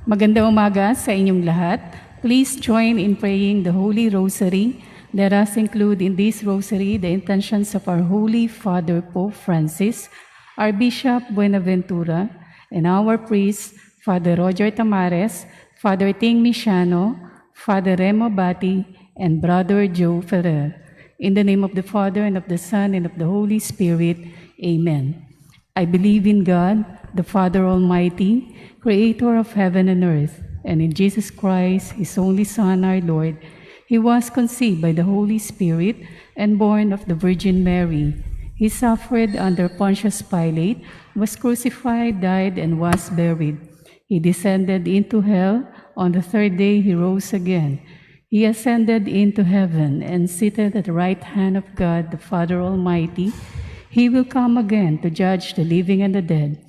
Magandang umaga sa inyong lahat. Please join in praying the Holy Rosary. Let us include in this rosary the intentions of our Holy Father Pope Francis, our Bishop Buenaventura, and our priests, Father Roger Tamares, Father Ting Misiano, Father Remo Bati, and Brother Joe Ferrer. In the name of the Father, and of the Son, and of the Holy Spirit. Amen. I believe in God, the Father Almighty, Creator of heaven and earth, and in Jesus Christ, His only Son, our Lord. He was conceived by the Holy Spirit and born of the Virgin Mary. He suffered under Pontius Pilate, was crucified, died, and was buried. He descended into hell. On the third day he rose again. He ascended into heaven and seated at the right hand of God, the Father Almighty. He will come again to judge the living and the dead.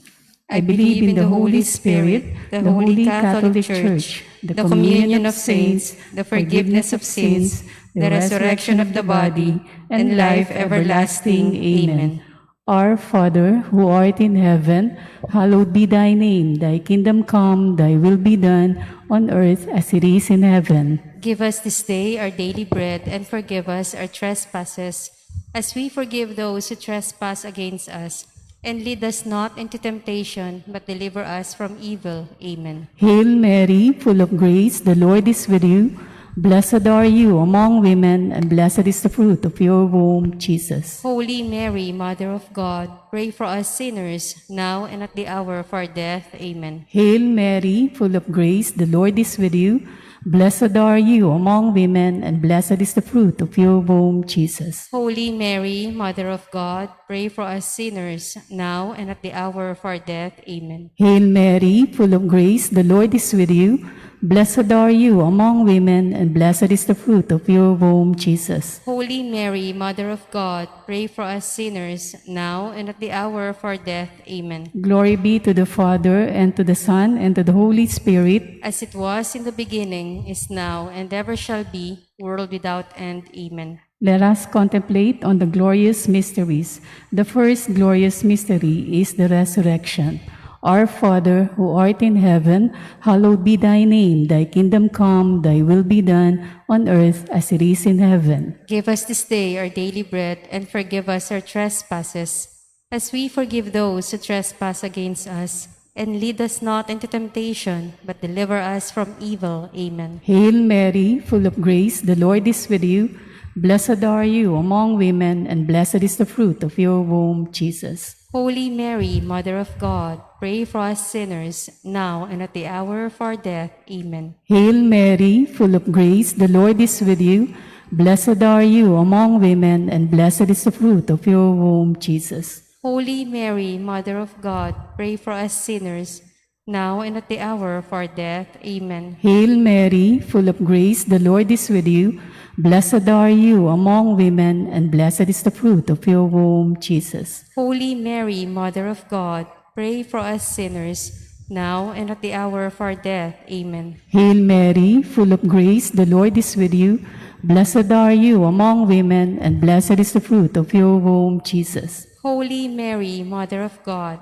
I believe in the Holy Spirit, the Holy Catholic Church, the communion of saints, the forgiveness of sins, the resurrection of the body, and life everlasting. Amen. Our Father, who art in heaven, hallowed be thy name. Thy kingdom come, thy will be done, on earth as it is in heaven. Give us this day our daily bread, and forgive us our trespasses, as we forgive those who trespass against us. And lead us not into temptation, but deliver us from evil. Amen. Hail Mary, full of grace, the Lord is with you. Blessed are you among women, and blessed is the fruit of your womb, Jesus. Holy Mary, Mother of God, pray for us sinners, now and at the hour of our death. Amen. Hail Mary, full of grace, the Lord is with you. Blessed are you among women, and blessed is the fruit of your womb, Jesus. Holy Mary, Mother of God, pray for us sinners, now and at the hour of our death. Amen. Hail Mary, full of grace, the Lord is with you. Blessed are you among women, and blessed is the fruit of your womb, Jesus. Holy Mary, Mother of God, pray for us sinners, now and at the hour of our death. Amen. Glory be to the Father, and to the Son, and to the Holy Spirit, as it was in the beginning, is now, and ever shall be, world without end. Amen. Let us contemplate on the glorious mysteries. The first glorious mystery is the resurrection. Our Father, who art in heaven, hallowed be thy name. Thy kingdom come, thy will be done, on earth as it is in heaven. Give us this day our daily bread, and forgive us our trespasses, as we forgive those who trespass against us. And lead us not into temptation, but deliver us from evil. Amen. Hail Mary, full of grace, the Lord is with you. Blessed are you among women, and blessed is the fruit of your womb, Jesus. Holy Mary, Mother of God, pray for us sinners, now and at the hour of our death. Amen. Hail Mary, full of grace, the Lord is with you. Blessed are you among women, and blessed is the fruit of your womb, Jesus. Holy Mary, Mother of God, pray for us sinners, now and at the hour of our death. Amen. Hail Mary, full of grace, the Lord is with you. Blessed are you among women, and blessed is the fruit of your womb, Jesus. Holy Mary, Mother of God, pray for us sinners, now and at the hour of our death. Amen. Hail Mary, full of grace, the Lord is with you. Blessed are you among women, and blessed is the fruit of your womb, Jesus. Holy Mary, Mother of God,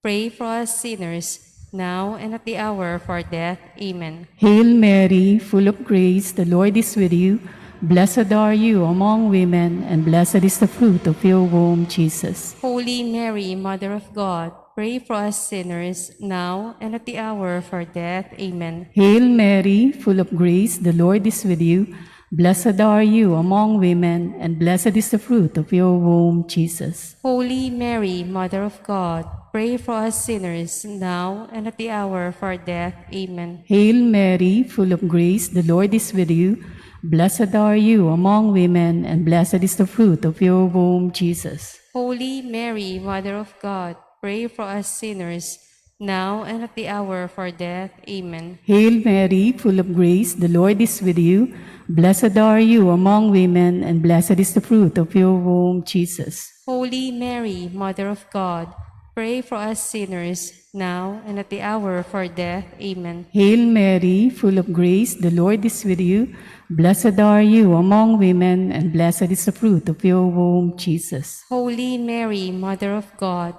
pray for us sinners, now and at the hour of our death. Amen. Hail Mary, full of grace, the Lord is with you. Blessed are you among women, and blessed is the fruit of your womb, Jesus. Holy Mary, Mother of God, pray for us sinners, now and at the hour of our death. Amen. Hail Mary, full of grace, the Lord is with you. Blessed are you among women, and blessed is the fruit of your womb, Jesus. Holy Mary, Mother of God, pray for us sinners, now and at the hour of our death. Amen. Hail Mary, full of grace, the Lord is with you. Blessed are you among women, and blessed is the fruit of your womb, Jesus. Holy Mary, Mother of God, pray for us sinners, now and at the hour of our death. Amen. Hail Mary, full of grace, the Lord is with you. Blessed are you among women, and blessed is the fruit of your womb, Jesus. Holy Mary, Mother of God, pray for us sinners, now and at the hour of our death. Amen. Hail Mary, full of grace, the Lord is with you. Blessed are you among women, and blessed is the fruit of your womb, Jesus. Holy Mary, Mother of God,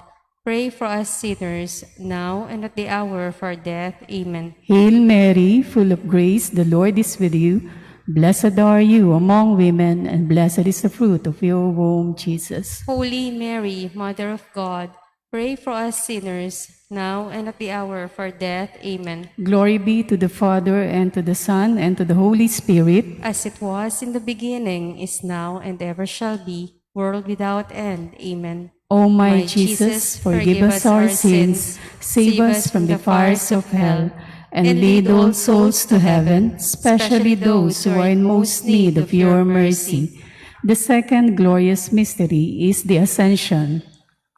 pray for us sinners, now and at the hour of our death. Amen. Hail Mary, full of grace, the Lord is with you. Blessed are you among women, and blessed is the fruit of your womb, Jesus. Holy Mary, Mother of God, pray for us sinners, now and at the hour of our death. Amen. Glory be to the Father, and to the Son, and to the Holy Spirit. As it was in the beginning, is now, and ever shall be, world without end. Amen. O my Jesus, forgive us our sins, save us from the fires of hell, and lead all souls to heaven, especially those who are in most need of your mercy. The second glorious mystery is the Ascension.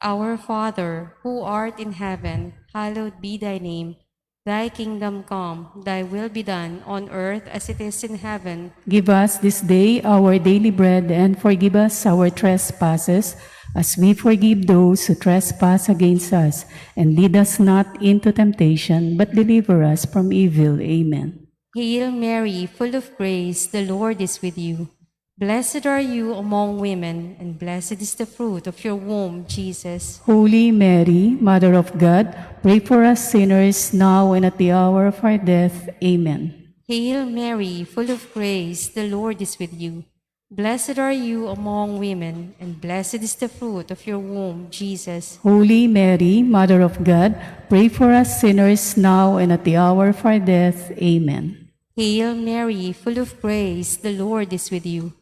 Our Father, who art in heaven, hallowed be thy name. Thy kingdom come, thy will be done on earth as it is in heaven. Give us this day our daily bread, and forgive us our trespasses, as we forgive those who trespass against us. And lead us not into temptation, but deliver us from evil. Amen. Hail Mary, full of grace, the Lord is with you. Blessed are you among women, and blessed is the fruit of your womb, Jesus. Holy Mary, Mother of God, pray for us sinners, now and at the hour of our death. Amen. Hail Mary, full of grace, the Lord is with you. Blessed are you among women, and blessed is the fruit of your womb, Jesus. Holy Mary, Mother of God, pray for us sinners, now and at the hour of our death. Amen. Hail Mary, full of grace, the Lord is with you.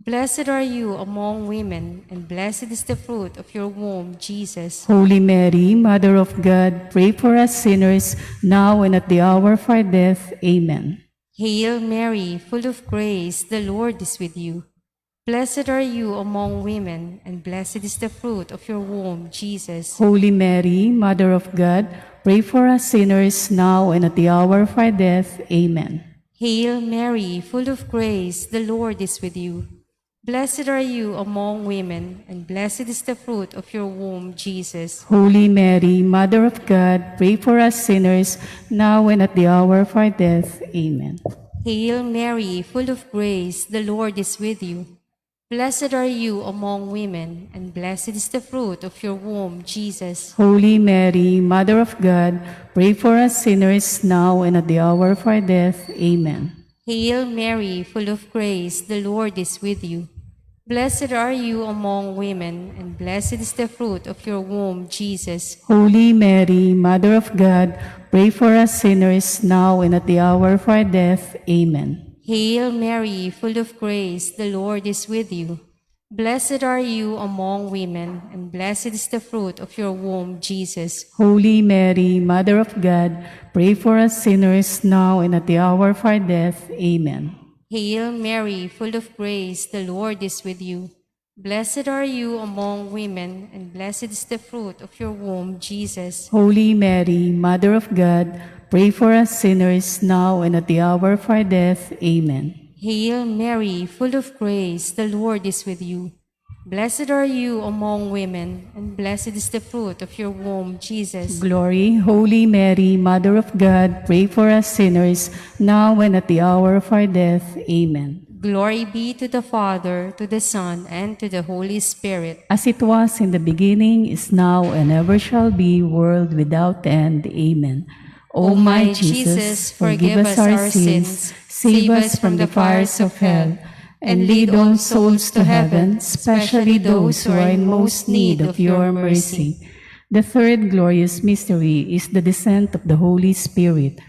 Blessed are you among women, and blessed is the fruit of your womb, Jesus. Holy Mary, Mother of God, pray for us sinners, now and at the hour of our death. Amen. Hail Mary, full of grace, the Lord is with you. Blessed are you among women, and blessed is the fruit of your womb, Jesus. Holy Mary, Mother of God, pray for us sinners, now and at the hour of our death. Amen. Hail Mary, full of grace, the Lord is with you. Blessed are you among women, and blessed is the fruit of your womb, Jesus. Holy Mary, Mother of God, pray for us sinners, now and at the hour of our death. Amen. Hail Mary, full of grace, the Lord is with you. Blessed are you among women, and blessed is the fruit of your womb, Jesus. Holy Mary, Mother of God, pray for us sinners, now and at the hour of our death. Amen. Hail Mary, full of grace, the Lord is with you. Blessed are you among women, and blessed is the fruit of your womb, Jesus. Holy Mary, Mother of God, pray for us sinners, now and at the hour of our death. Amen. Hail Mary, full of grace, the Lord is with you. Blessed are you among women, and blessed is the fruit of your womb, Jesus. Holy Mary, Mother of God, pray for us sinners, now and at the hour of our death. Amen. Hail Mary, full of grace, the Lord is with you. Blessed are you among women, and blessed is the fruit of your womb, Jesus. Holy Mary, Mother of God, pray for us sinners, now and at the hour of our death. Amen. Hail Mary, full of grace, the Lord is with you. Blessed are you among women, and blessed is the fruit of your womb, Jesus. Glory, Holy Mary, Mother of God, pray for us sinners, now and at the hour of our death. Amen. Glory be to the Father, to the Son, and to the Holy Spirit. As it was in the beginning, is now, and ever shall be, world without end. Amen. O my Jesus, forgive us our sins, save us from the fires of hell, and lead all souls to heaven, especially those who are in most need of your mercy. The third glorious mystery is the descent of the Holy Spirit.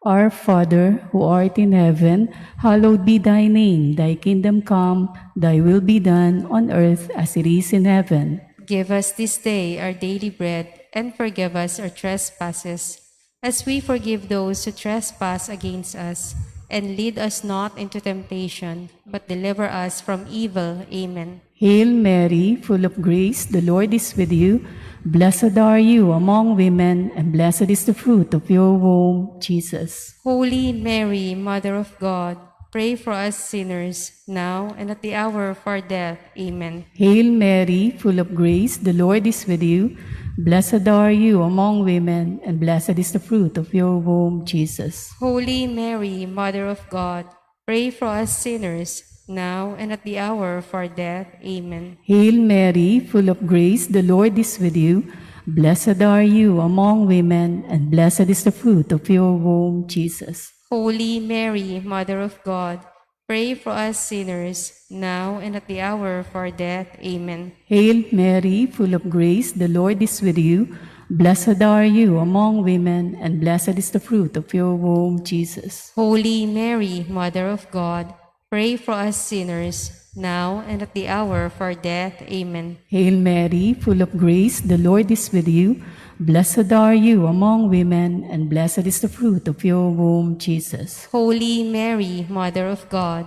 Our Father, who art in heaven, hallowed be thy name. Thy kingdom come, thy will be done on earth as it is in heaven. Give us this day our daily bread, and forgive us our trespasses, as we forgive those who trespass against us. And lead us not into temptation, but deliver us from evil. Amen. Hail Mary, full of grace, the Lord is with you. Blessed are you among women, and blessed is the fruit of your womb, Jesus. Holy Mary, Mother of God, pray for us sinners, now and at the hour of our death. Amen. Hail Mary, full of grace, the Lord is with you. Blessed are you among women, and blessed is the fruit of your womb, Jesus. Holy Mary, Mother of God, pray for us sinners, now and at the hour of our death. Amen. Hail Mary, full of grace, the Lord is with you. Blessed are you among women, and blessed is the fruit of your womb, Jesus. Holy Mary, Mother of God, pray for us sinners, now and at the hour of our death. Amen. Hail Mary, full of grace, the Lord is with you. Blessed are you among women, and blessed is the fruit of your womb, Jesus. Holy Mary, Mother of God, pray for us sinners, now and at the hour of our death. Amen. Hail Mary, full of grace, the Lord is with you. Blessed are you among women, and blessed is the fruit of your womb, Jesus. Holy Mary, Mother of God,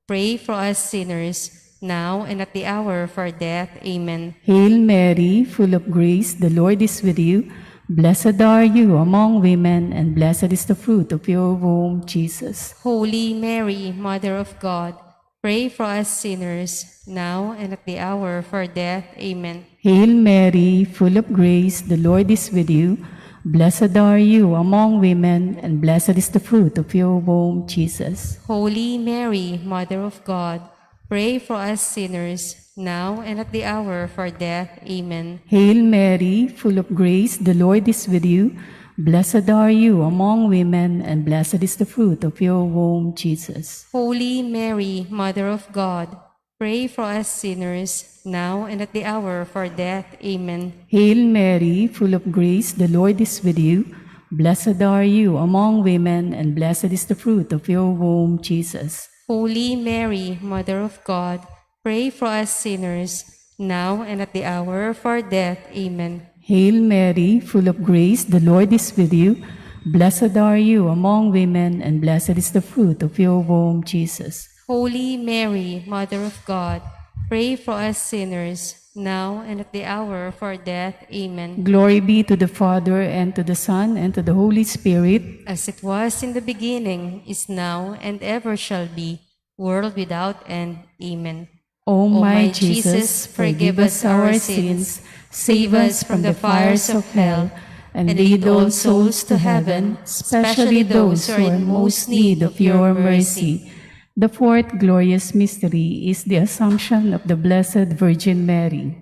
pray for us sinners, now and at the hour of our death. Amen. Hail Mary, full of grace, the Lord is with you. Blessed are you among women, and blessed is the fruit of your womb, Jesus. Holy Mary, Mother of God, pray for us sinners, now and at the hour of our death. Amen. Hail Mary, full of grace, the Lord is with you. Blessed are you among women, and blessed is the fruit of your womb, Jesus. Holy Mary, Mother of God, pray for us sinners, now and at the hour of our death. Amen. Hail Mary, full of grace, the Lord is with you. Blessed are you among women, and blessed is the fruit of your womb, Jesus. Holy Mary, Mother of God, pray for us sinners, now and at the hour of our death. Amen. Hail Mary, full of grace, the Lord is with you. Blessed are you among women, and blessed is the fruit of your womb, Jesus. Holy Mary, Mother of God, pray for us sinners, now and at the hour of our death. Amen. Hail Mary, full of grace, the Lord is with you. Blessed are you among women, and blessed is the fruit of your womb, Jesus. Holy Mary, Mother of God, pray for us sinners, now and at the hour of our death. Amen. Glory be to the Father, and to the Son, and to the Holy Spirit, As it was in the beginning, is now, and ever shall be, world without end. Amen. O my Jesus, forgive us our sins, save us from the fires of hell, and lead all souls to heaven, especially those who are in most need of your mercy. The fourth glorious mystery is the Assumption of the Blessed Virgin Mary.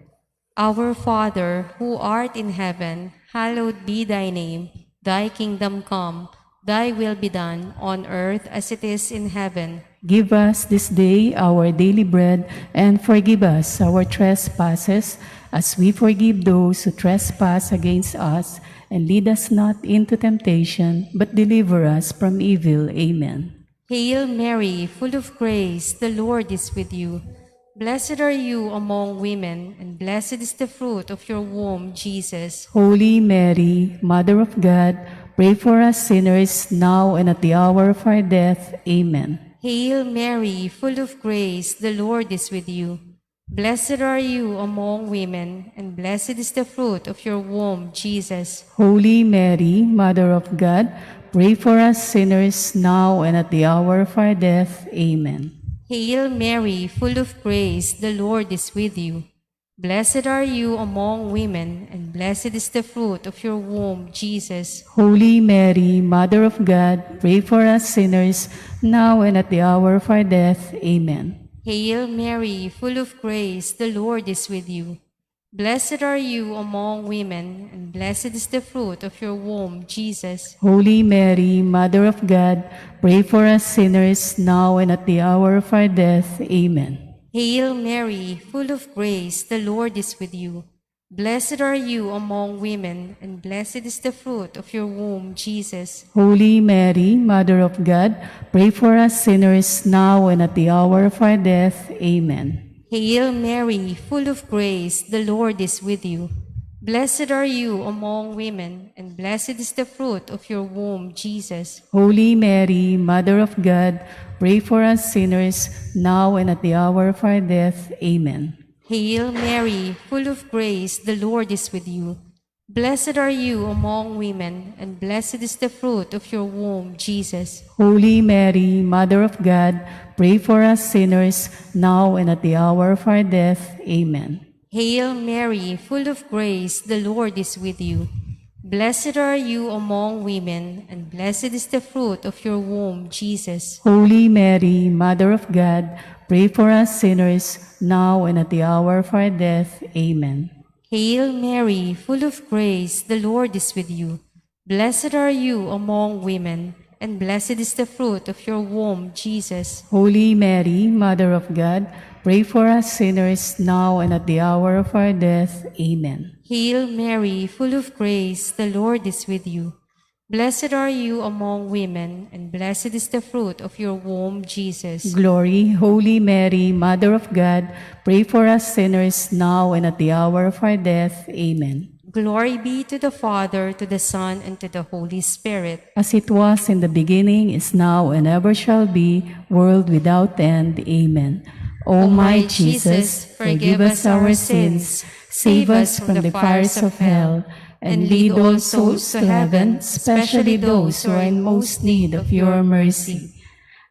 Our Father, who art in heaven, hallowed be thy name. Thy kingdom come, thy will be done, on earth as it is in heaven. Give us this day our daily bread, and forgive us our trespasses, as we forgive those who trespass against us. And lead us not into temptation, but deliver us from evil. Amen. Hail Mary, full of grace, the Lord is with you. Blessed are you among women, and blessed is the fruit of your womb, Jesus. Holy Mary, Mother of God, pray for us sinners, now and at the hour of our death. Amen. Hail Mary, full of grace, the Lord is with you. Blessed are you among women, and blessed is the fruit of your womb, Jesus. Holy Mary, Mother of God, pray for us sinners, now and at the hour of our death. Amen. Hail Mary, full of grace, the Lord is with you. Blessed are you among women, and blessed is the fruit of your womb, Jesus. Holy Mary, Mother of God, pray for us sinners, now and at the hour of our death. Amen. Hail Mary, full of grace, the Lord is with you. Blessed are you among women, and blessed is the fruit of your womb, Jesus. Holy Mary, Mother of God, pray for us sinners, now and at the hour of our death. Amen. Hail Mary, full of grace, the Lord is with you. Blessed are you among women, and blessed is the fruit of your womb, Jesus. Holy Mary, Mother of God, pray for us sinners, now and at the hour of our death. Amen. Hail Mary, full of grace, the Lord is with you. Blessed are you among women, and blessed is the fruit of your womb, Jesus. Holy Mary, Mother of God, pray for us sinners, now and at the hour of our death. Amen. Hail Mary, full of grace, the Lord is with you. Blessed are you among women, and blessed is the fruit of your womb, Jesus. Holy Mary, Mother of God, pray for us sinners, now and at the hour of our death. Amen. Hail Mary, full of grace, the Lord is with you. Blessed are you among women, and blessed is the fruit of your womb, Jesus. Holy Mary, Mother of God, pray for us sinners, now and at the hour of our death. Amen. Hail Mary, full of grace, the Lord is with you. Blessed are you among women, and blessed is the fruit of your womb, Jesus. Holy Mary, Mother of God, pray for us sinners now and at the hour of our death. Amen. Hail Mary, full of grace, the Lord is with you. Blessed are you among women, and blessed is the fruit of your womb, Jesus. Glory, Holy Mary, Mother of God, pray for us sinners now and at the hour of our death. Amen. Glory be to the Father, to the Son, and to the Holy Spirit. As it was in the beginning, is now, and ever shall be, world without end. Amen. O my Jesus, forgive us our sins, save us from the fires of hell, and lead all souls to heaven, especially those who are in most need of your mercy.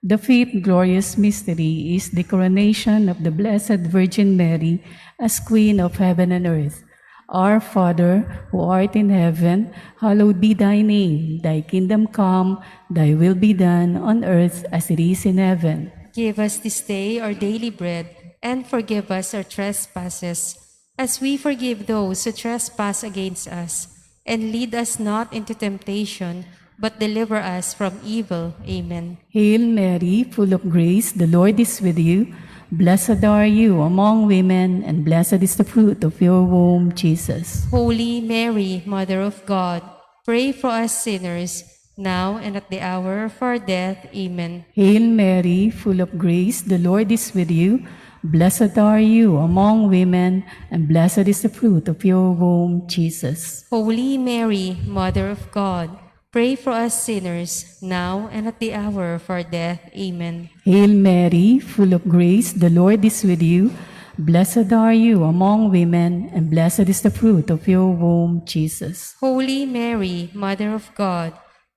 The fifth glorious mystery is the coronation of the Blessed Virgin Mary as Queen of heaven and earth. Our Father, who art in heaven, hallowed be thy name. Thy kingdom come, thy will be done on earth as it is in heaven. Give us this day our daily bread, and forgive us our trespasses, as we forgive those who trespass against us. And lead us not into temptation, but deliver us from evil. Amen. Hail Mary, full of grace, the Lord is with you. Blessed are you among women, and blessed is the fruit of your womb, Jesus. Holy Mary, Mother of God, pray for us sinners, now and at the hour of our death. Amen. Hail Mary, full of grace, the Lord is with you. Blessed are you among women, and blessed is the fruit of your womb, Jesus. Holy Mary, Mother of God, pray for us sinners, now and at the hour of our death. Amen. Hail Mary, full of grace, the Lord is with you. Blessed are you among women, and blessed is the fruit of your womb, Jesus. Holy Mary, Mother of God,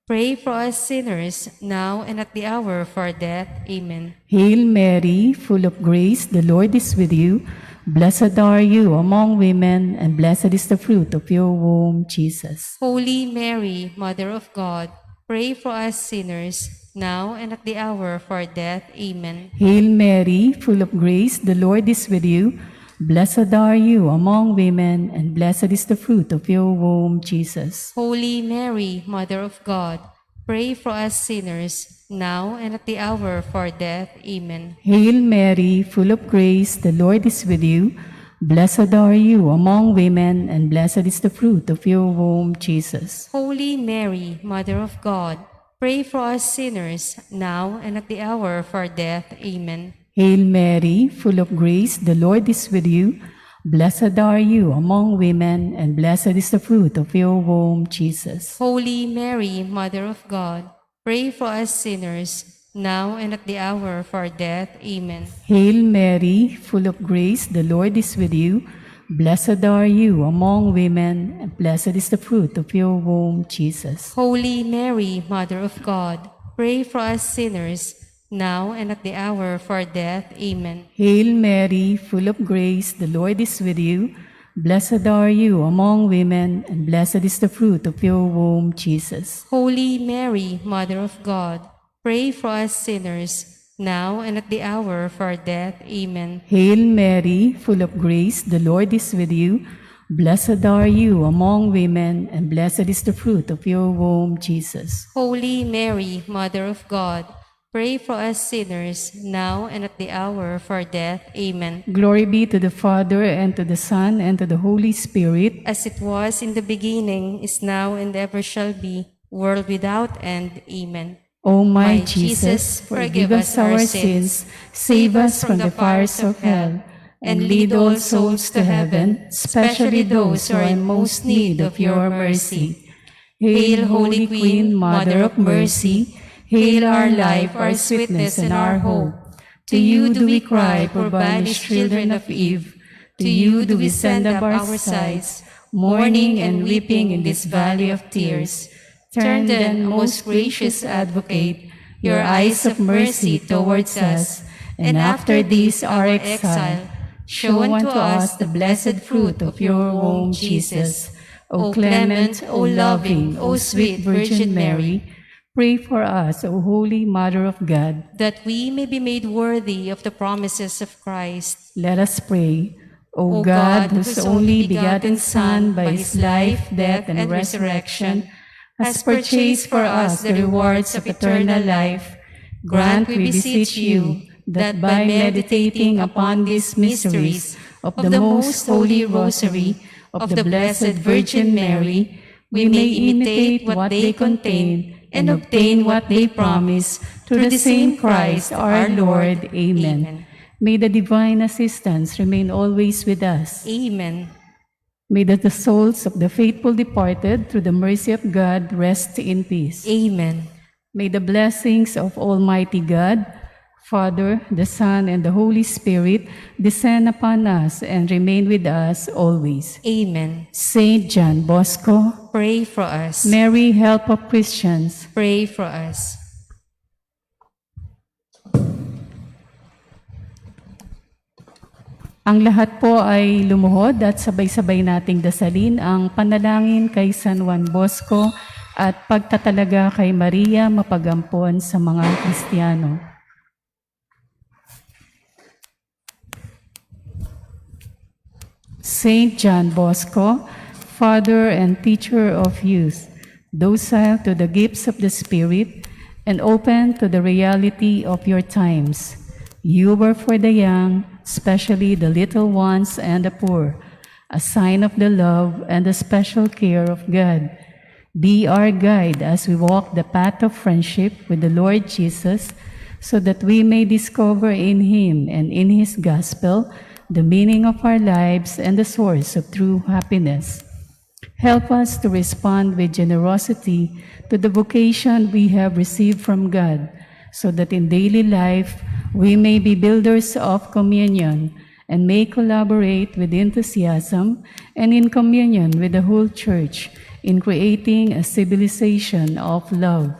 pray for us sinners, now and at the hour of our death. Amen. Hail Mary, full of grace, the Lord is with you. Blessed are you among women, and blessed is the fruit of your womb, Jesus. Holy Mary, Mother of God, pray for us sinners, now and at the hour of our death. Amen. Hail Mary, full of grace, the Lord is with you. Blessed are you among women, and blessed is the fruit of your womb, Jesus. Holy Mary, Mother of God, pray for us sinners, now and at the hour of our death. Amen. Hail Mary, full of grace, the Lord is with you. Blessed are you among women, and blessed is the fruit of your womb, Jesus. Holy Mary, Mother of God, pray for us sinners, now and at the hour of our death. Amen. Hail Mary, full of grace, the Lord is with you. Blessed are you among women, and blessed is the fruit of your womb, Jesus. Holy Mary, Mother of God, pray for us sinners, now and at the hour of our death. Amen. Hail Mary, full of grace, the Lord is with you. Blessed are you among women, and blessed is the fruit of your womb, Jesus. Holy Mary, Mother of God, pray for us sinners, now and at the hour of our death. Amen. Hail Mary, full of grace, the Lord is with you. Blessed are you among women, and blessed is the fruit of your womb, Jesus. Holy Mary, Mother of God, pray for us sinners, now and at the hour of our death. Amen. Hail Mary, full of grace, the Lord is with you. Blessed are you among women, and blessed is the fruit of your womb, Jesus. Holy Mary, Mother of God, pray for us sinners, now and at the hour of our death. Amen. Glory be to the Father, and to the Son, and to the Holy Spirit. As it was in the beginning, is now, and ever shall be, world without end. Amen. O my Jesus, forgive us our sins, save us from the fires of hell, and lead all souls to heaven, especially those who are in most need of your mercy. Hail, Holy Queen, Mother of Mercy. Hail our life, our sweetness, and our hope. To you do we cry, poor banished children of Eve. To you do we send up our sighs, mourning and weeping in this valley of tears. Turn then, most gracious Advocate, your eyes of mercy towards us, and after this our exile, show unto us the blessed fruit of your womb, Jesus. O clement, O loving, O sweet Virgin Mary, pray for us, O Holy Mother of God. that we may be made worthy of the promises of Christ. Let us pray. O God, whose only begotten Son, by his life, death, and resurrection, has purchased for us the rewards of eternal life, grant, we beseech you, that by meditating upon these mysteries of the most holy rosary of the Blessed Virgin Mary, we may imitate what they contain and obtain what they promise, through the same Christ our Lord. Amen. May the divine assistance remain always with us. Amen. May the souls of the faithful departed, through the mercy of God, rest in peace. Amen. May the blessings of Almighty God, Father, the Son, and the Holy Spirit descend upon us and remain with us always. Amen. Saint John Bosco, Pray for us. Mary, help of Christians, Pray for us. ang lahat po ay lumuhod at sabay-sabay nating dasalin ang panalangin kay San Juan Bosco at pagtatalaga kay Maria mapagampon sa mga Kristiyano. Saint John Bosco, Father and teacher of youth, docile to the gifts of the Spirit and open to the reality of your times, you were for the young, especially the little ones and the poor, a sign of the love and the special care of God. Be our guide as we walk the path of friendship with the Lord Jesus, so that we may discover in Him and in His gospel the meaning of our lives and the source of true happiness. Help us to respond with generosity to the vocation we have received from God, so that in daily life we may be builders of communion and may collaborate with enthusiasm and in communion with the whole Church in creating a civilization of love.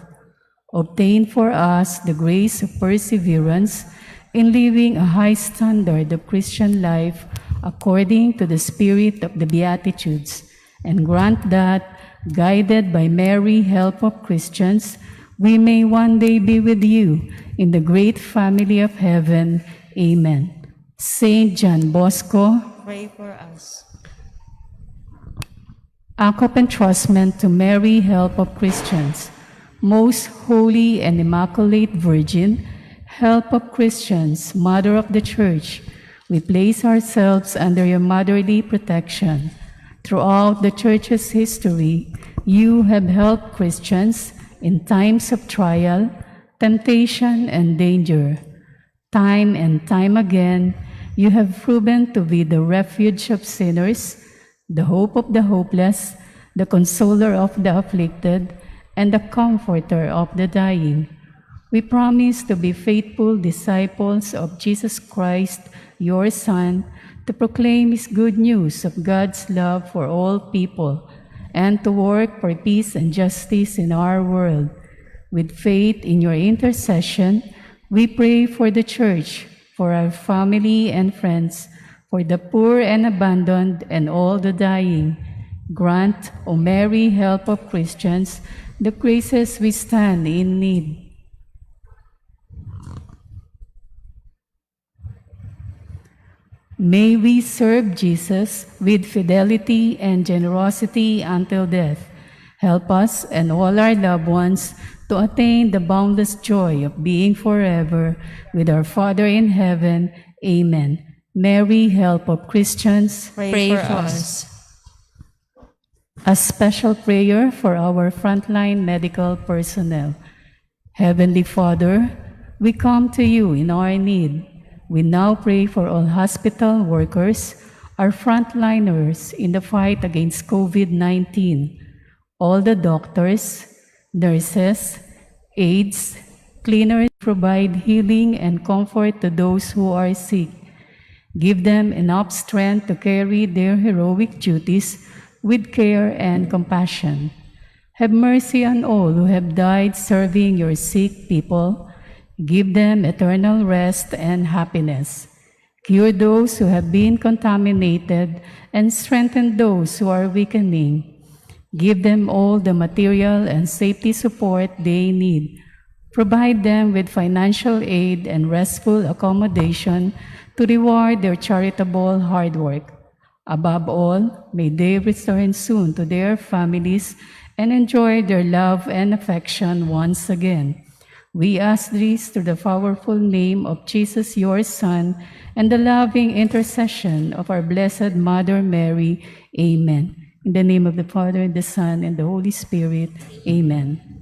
Obtain for us the grace of perseverance in living a high standard of Christian life according to the spirit of the Beatitudes, and grant that, guided by Mary, help of Christians, we may one day be with you in the great family of heaven. Amen. Saint John Bosco, Pray for us. act of entrustment to Mary, help of Christians. Most holy and immaculate Virgin, help of Christians, Mother of the Church, we place ourselves under your motherly protection. Throughout the Church's history, you have helped Christians in times of trial, temptation, and danger. Time and time again, you have proven to be the refuge of sinners, the hope of the hopeless, the consoler of the afflicted, and the comforter of the dying. We promise to be faithful disciples of Jesus Christ, your Son, to proclaim His good news of God's love for all people, and to work for peace and justice in our world. With faith in your intercession, we pray for the Church, for our family and friends, for the poor and abandoned, and all the dying. Grant, O Mary, help of Christians, the graces we stand in need. May we serve Jesus with fidelity and generosity until death. Help us and all our loved ones to attain the boundless joy of being forever with our Father in heaven. Amen. Mary, help of Christians, Pray for us. a special prayer for our frontline medical personnel. Heavenly Father, we come to you in our need. We now pray for all hospital workers, our frontliners in the fight against COVID-19, all the doctors, nurses, aides, cleaners provide healing and comfort to those who are sick. Give them enough strength to carry their heroic duties with care and compassion. Have mercy on all who have died serving your sick people. Give them eternal rest and happiness. Cure those who have been contaminated and strengthen those who are weakening. Give them all the material and safety support they need. Provide them with financial aid and restful accommodation to reward their charitable hard work. Above all, may they return soon to their families and enjoy their love and affection once again. We ask this through the powerful name of Jesus, your Son, and the loving intercession of our Blessed Mother Mary. Amen. In the name of the Father, the Son, and the Holy Spirit. Amen.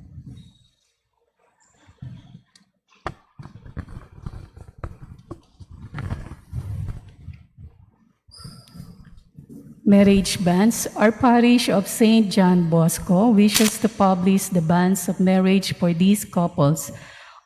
Marriage banns. Our parish of St. John Bosco wishes to publish the bans of marriage for these couples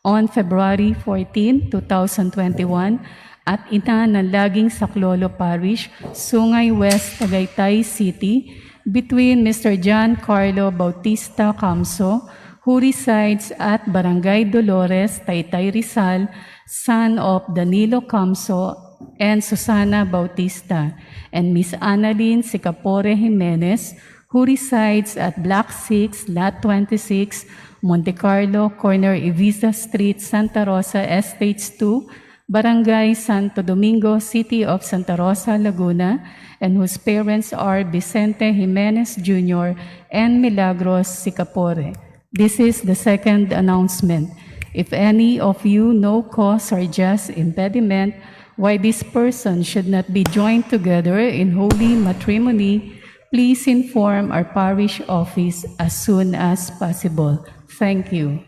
on February 14, 2021 at Ina ng Laging Saklolo Parish, Sungay West, Tagaytay City, between Mr. John Carlo Bautista Camso, who resides at Barangay Dolores, Taytay Rizal, son of Danilo Camso and Susana Bautista, and Miss Annalyn Sicapore Jimenez, who resides at Block 6, Lot 26, Monte Carlo, corner Iviza Street, Santa Rosa Estates 2, Barangay Santo Domingo, City of Santa Rosa, Laguna, and whose parents are Vicente Jimenez Jr. and Milagros Sicapore. This is the second announcement. If any of you know cause or just impediment why this person should not be joined together in holy matrimony, please inform our parish office as soon as possible. Thank you.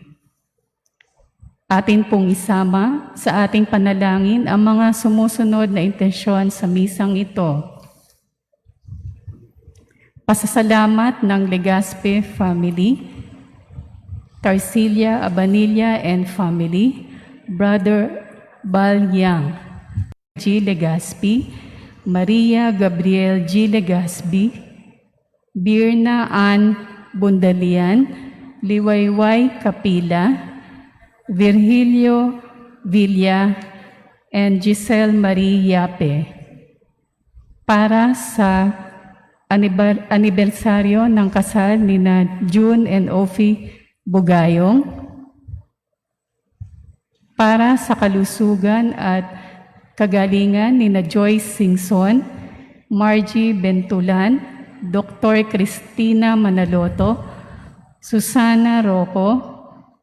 Atin pong isama sa ating panalangin ang mga sumusunod na intensyon sa misang ito. Pasasalamat ng Legaspi family, Tarsilia Abanilla and family, Brother Balyang G. Legaspi, Maria Gabriel G. Legaspi, Birna Ann Bundalian, Liwayway Kapila, Virgilio Villa, and Giselle Marie Yape, para sa anibersaryo ng kasal ni na June and Ophie Bugayong, para sa kalusugan at kagalingan ni na Joyce Singson, Margie Bentulan, Dr. Cristina Manaloto, Susana Rocco,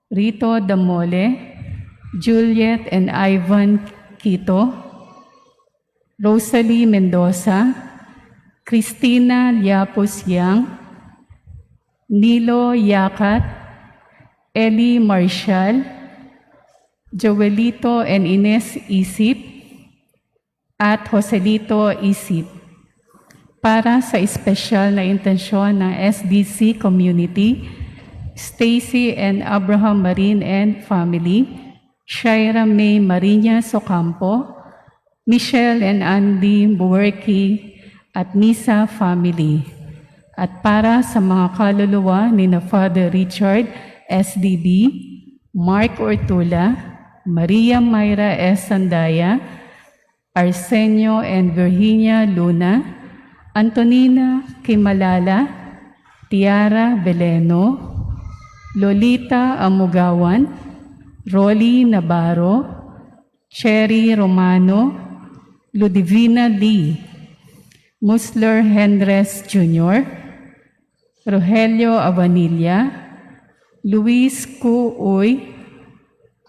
Rito Damole, Juliet and Ivan Quito, Rosalie Mendoza, Cristina Liapos Yang, Nilo Yakat, Eli Marshall, Joelito and Ines Isip, at Joselito Isip, para sa espesyal na intensyon ng SDC Community, Stacy and Abraham Marin and family, Shaira May Mariñas Ocampo, Michelle and Andy Buwerki at Misa family, at para sa mga kaluluwa ni na Father Richard SDB, Mark Ortula, Maria Mayra S. Sandaya, Arsenio and Virginia Luna, Antonina Kimalala, Tiara Beleno, Lolita Amugawan, Rolly Navarro, Cherry Romano, Ludivina Lee, Musler Hendres Jr., Rogelio Abanilla, Luis Cuoy,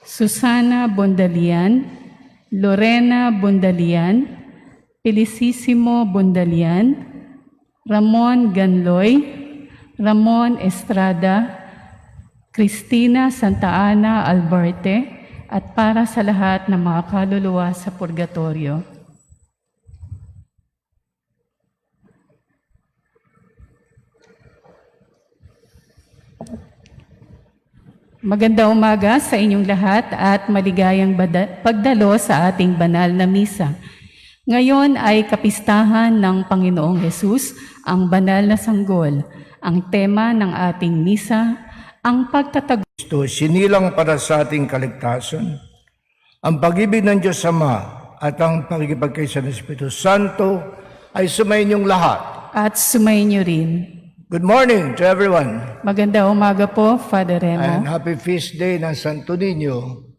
Susana Bondalian, Lorena Bondalian, Felicissimo Bondalian, Ramon Ganloy, Ramon Estrada, Cristina Santa Ana Albarte, at para sa lahat ng mga kaluluwa sa purgatorio. Magandang umaga sa inyong lahat at maligayang pagdalo sa ating banal na misa. Ngayon ay kapistahan ng Panginoong Hesus, ang banal na sanggol. Ang tema ng ating misa, ang pagtataguyod. Kristo, sinilang para sa ating kaligtasan. Ang pag-ibig ng Diyos Ama at ang pagkikipagkaisa ng Espiritu Santo ay sumayin niyong lahat. At sumayin niyo rin. Good morning to everyone. Maganda umaga po, Father And Remo. happy feast day ng Santo Niño.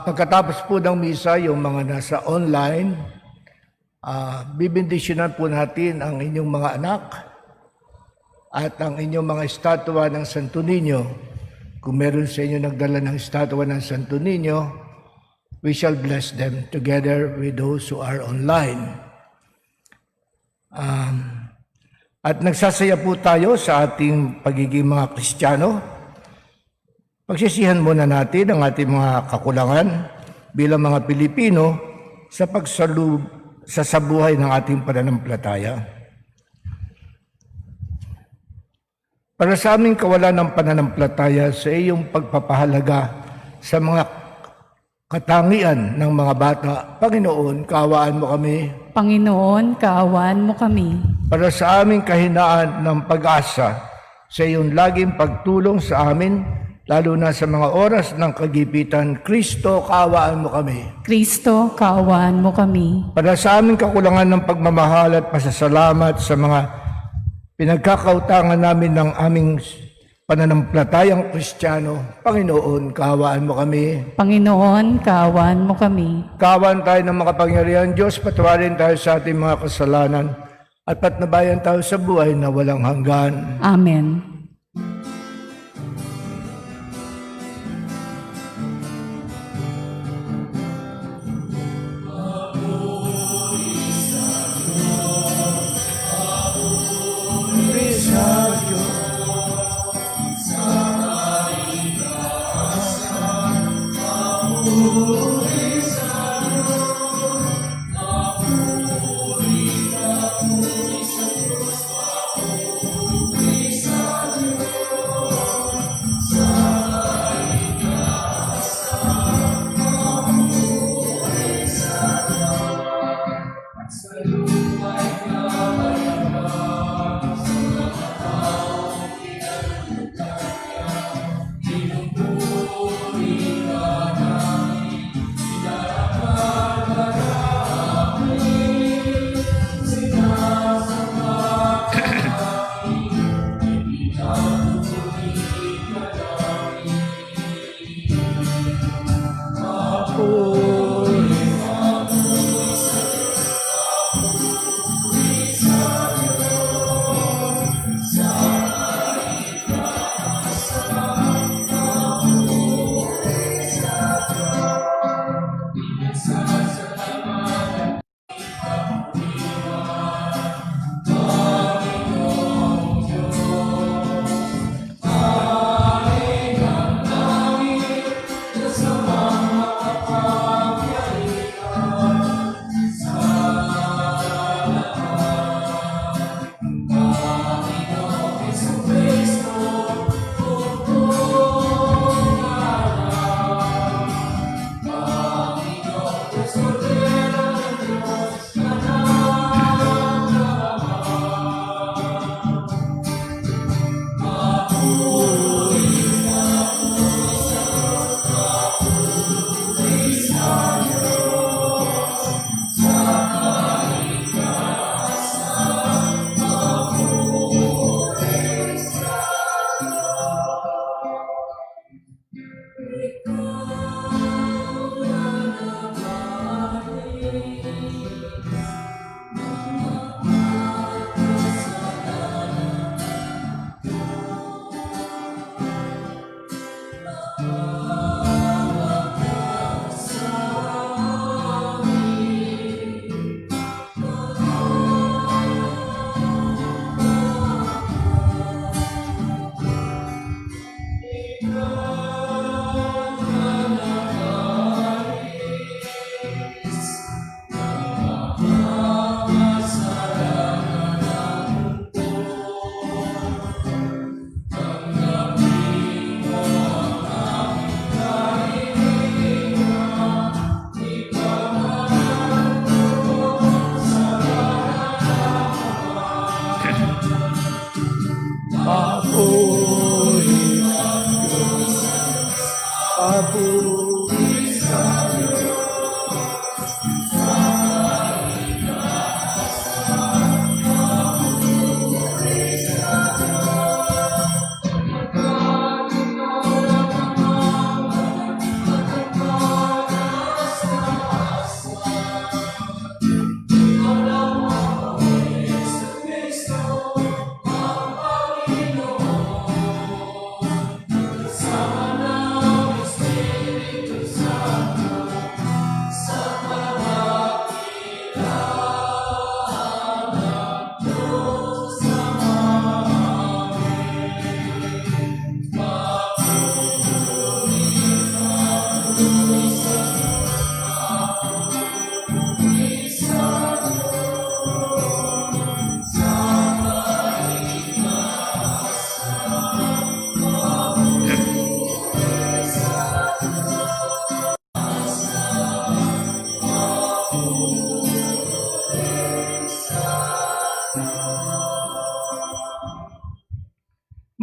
Pagkatapos po ng misa, yung mga nasa online, bibindisyonan po natin ang inyong mga anak at ang inyong mga estatwa ng Santo Niño. Kung meron sa inyo nagdala ng estatwa ng Santo Niño, we shall bless them together with those who are online. At nagsasaya po tayo sa ating pagiging mga Kristiyano. Pagsisihan muna natin ang ating mga kakulangan bilang mga Pilipino sa sa buhay ng ating pananampalataya. Para sa aming kawalan ng pananampalataya sa iyong pagpapahalaga sa mga katangian ng mga bata, Panginoon, kaawaan mo kami. Panginoon, kaawaan mo kami. Para sa aming kahinaan ng pag-asa, sa iyong laging pagtulong sa amin, lalo na sa mga oras ng kagipitan, Kristo, kaawaan mo kami. Kristo, kaawaan mo kami. Para sa aming kakulangan ng pagmamahal at pasasalamat sa mga pinagkakautangan namin ng aming pananampalatayang Kristiyano, Panginoon, kaawaan mo kami. Panginoon, kaawaan mo kami. Kaawaan tayo ng makapangyarihan Diyos, patawarin tayo sa ating mga kasalanan at patnubayan tayo sa buhay na walang hanggan. Amen.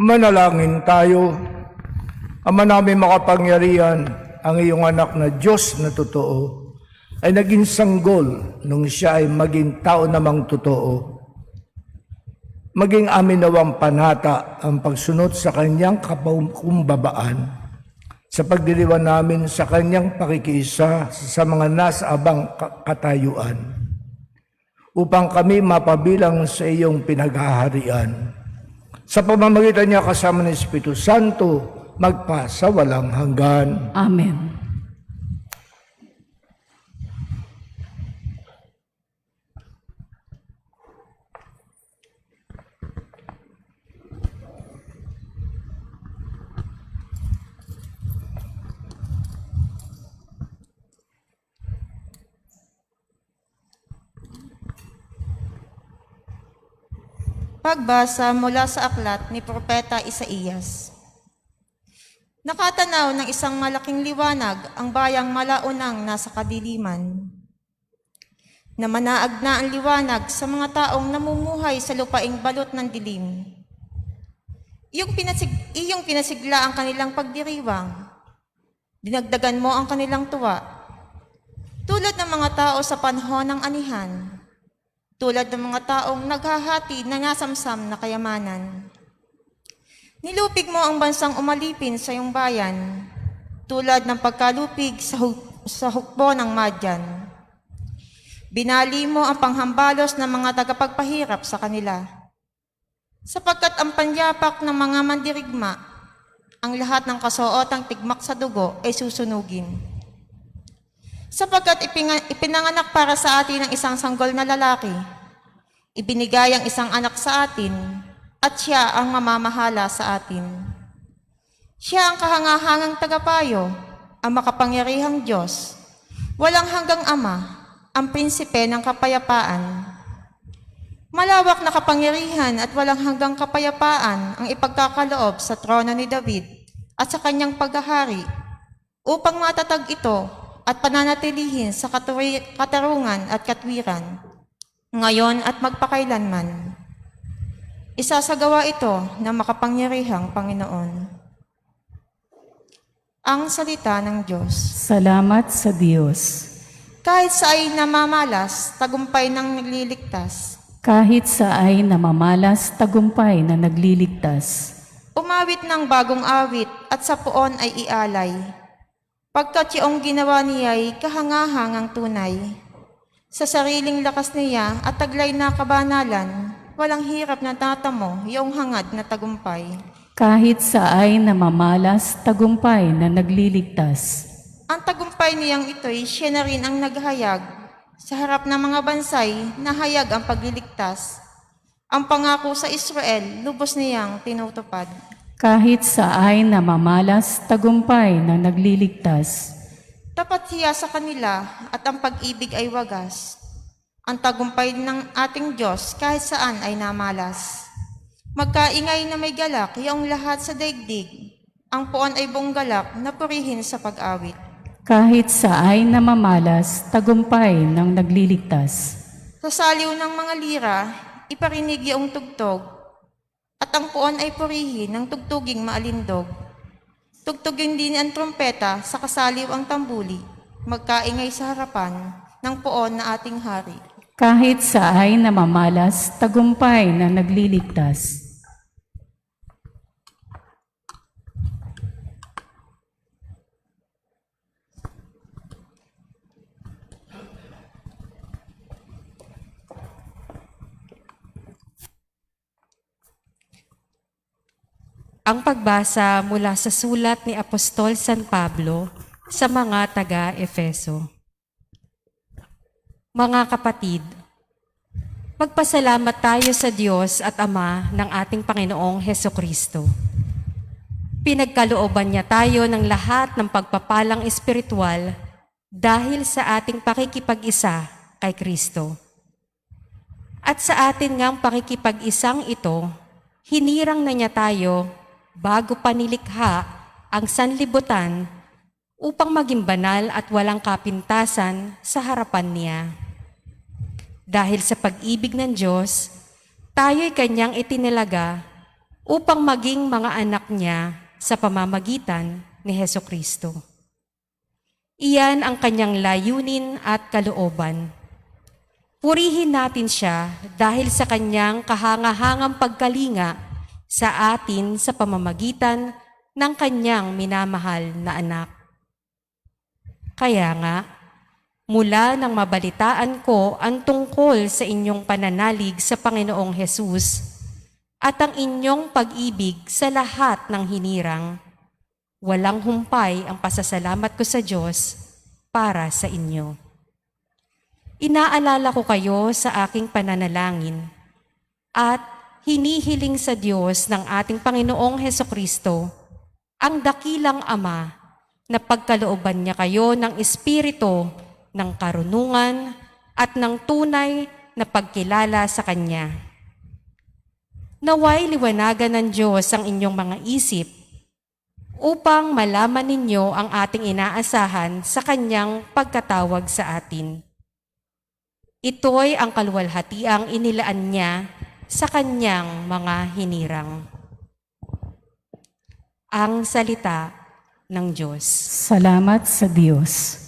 Manalangin tayo. Ama namin makapangyarihan, ang iyong anak na Diyos na totoo ay naging sanggol nung siya ay maging tao namang totoo. Maging amin nawang panata ang pagsunod sa kanyang kapakumbabaan sa pagdiriwan namin sa kanyang pakikiisa sa mga nasa abang katayuan upang kami mapabilang sa iyong pinaghaharian. Sa pamamagitan niya kasama ng Espiritu Santo, magpa sa walang hanggan. Amen. Pagbasa mula sa aklat ni Propeta Isaías. Nakatanaw ng isang malaking liwanag ang bayang malaunang nasa kadiliman. Namanaag na ang liwanag sa mga taong namumuhay sa lupaing balot ng dilim. Iyong pinasigla ang kanilang pagdiriwang. Dinagdagan mo ang kanilang tuwa. Tulad ng mga tao sa panahon ng anihan. Tulad ng mga taong naghahati ng nasamsam na kayamanan. Nilupig mo ang bansang umalipin sa iyong bayan, tulad ng pagkalupig sa hukbo ng Madyan. Binali mo ang panghambalos ng mga tagapagpahirap sa kanila. Sapagkat ang panyapak ng mga mandirigma, ang lahat ng kasuotang tigmak sa dugo ay susunugin. Sapagkat ipinanganak para sa atin ang isang sanggol na lalaki, ibinigay ang isang anak sa atin, at siya ang mamamahala sa atin. Siya ang kahangahangang tagapayo, ang makapangyarihang Diyos, walang hanggang Ama, ang prinsipe ng kapayapaan. Malawak na kapangyarihan at walang hanggang kapayapaan ang ipagkakaloob sa trono ni David at sa kanyang paghahari, upang matatag ito at pananatilihin sa katarungan at katwiran, ngayon at magpakailanman. Isasagawa ito ng makapangyarihang Panginoon. Ang salita ng Diyos. Salamat sa Diyos. Kahit sa ay namamalas, tagumpay ng nagliligtas. Kahit sa ay namamalas, tagumpay na nagliligtas. Umawit ng bagong awit at sa poon ay ialay. Pagkat iyong ginawa niya ay kahangahangang tunay. Sa sariling lakas niya at taglay na kabanalan, walang hirap na tatamo iyong hangad na tagumpay. Kahit sa ay namamalas, tagumpay na nagliligtas. Ang tagumpay niyang ito'y siya na rin ang naghayag. Sa harap ng mga bansay, nahayag ang pagliligtas. Ang pangako sa Israel, lubos niyang tinutupad. Kahit sa ay namamalas, tagumpay na nagliligtas. Tapat siya sa kanila at ang pag-ibig ay wagas. Ang tagumpay ng ating Diyos kahit saan ay namalas. Magkaingay na may galak iyong lahat sa daigdig. Ang poon ay buong galak na purihin sa pag-awit. Kahit sa ay namamalas, tagumpay ng nagliligtas. Sa saliw ng mga lira, iparinig iyong tugtog. At ang poon ay purihin ng tugtuging maalindog. Tugtugin din ang trumpeta sa kasaliw ang tambuli. Magkaingay sa harapan ng poon na ating hari. Kahit sa ay namamalas, tagumpay na nagliligtas. Ang pagbasa mula sa sulat ni Apostol San Pablo sa mga taga-Efeso. Mga kapatid, magpasalamat tayo sa Diyos at Ama ng ating Panginoong Hesukristo. Pinagkalooban niya tayo ng lahat ng pagpapalang espiritual dahil sa ating pakikipag-isa kay Kristo. At sa atin ngang pakikipag-isang ito, hinirang na niya tayo bago pa nilikha ang sanlibutan upang maging banal at walang kapintasan sa harapan niya. Dahil sa pag-ibig ng Diyos, tayo'y kanyang itinilaga upang maging mga anak niya sa pamamagitan ni Hesukristo. Iyan ang kanyang layunin at kalooban. Purihin natin siya dahil sa kanyang kahangahangang pagkalinga sa atin sa pamamagitan ng kanyang minamahal na anak. Kaya nga, mula nang mabalitaan ko ang tungkol sa inyong pananalig sa Panginoong Hesus at ang inyong pag-ibig sa lahat ng hinirang, walang humpay ang pasasalamat ko sa Diyos para sa inyo. Inaalala ko kayo sa aking pananalangin at hinihiling sa Diyos ng ating Panginoong Hesukristo, ang dakilang Ama, na pagkalooban niya kayo ng espiritu, ng karunungan at ng tunay na pagkilala sa Kanya. Naway liwanagan ng Diyos ang inyong mga isip upang malaman ninyo ang ating inaasahan sa Kanyang pagkatawag sa atin. Ito'y ang kaluwalhatiang inilaan niya sa Kanyang mga hinirang. Ang salita ng Diyos. Salamat sa Diyos.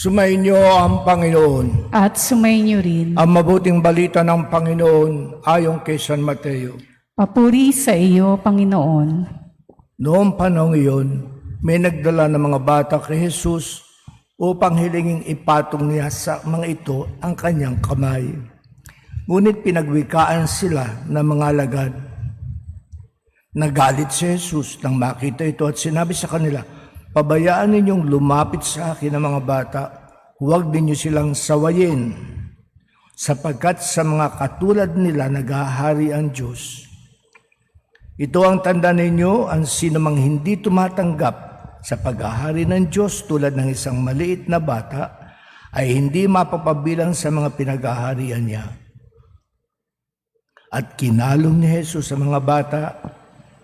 Sumainyo ang Panginoon. At sumainyo rin. Ang mabuting balita ng Panginoon ayon kay San Mateo. Papuri sa iyo, Panginoon. Noong panahon iyon, may nagdala ng mga bata kay Jesus upang hilinging ipatong niya sa mga ito ang kanyang kamay. Ngunit pinagwikaan sila ng mga alagad. Nagalit si Jesus nang makita ito at sinabi sa kanila, "Pabayaan ninyong lumapit sa akin ang mga bata, huwag ninyo silang sawayin, sapagkat sa mga katulad nila naghahari ang Diyos. Ito ang tanda ninyo, ang sinumang hindi tumatanggap sa paghahari ng Diyos tulad ng isang maliit na bata, ay hindi mapapabilang sa mga pinaghaharian niya." At kinalong ni Jesus sa mga bata,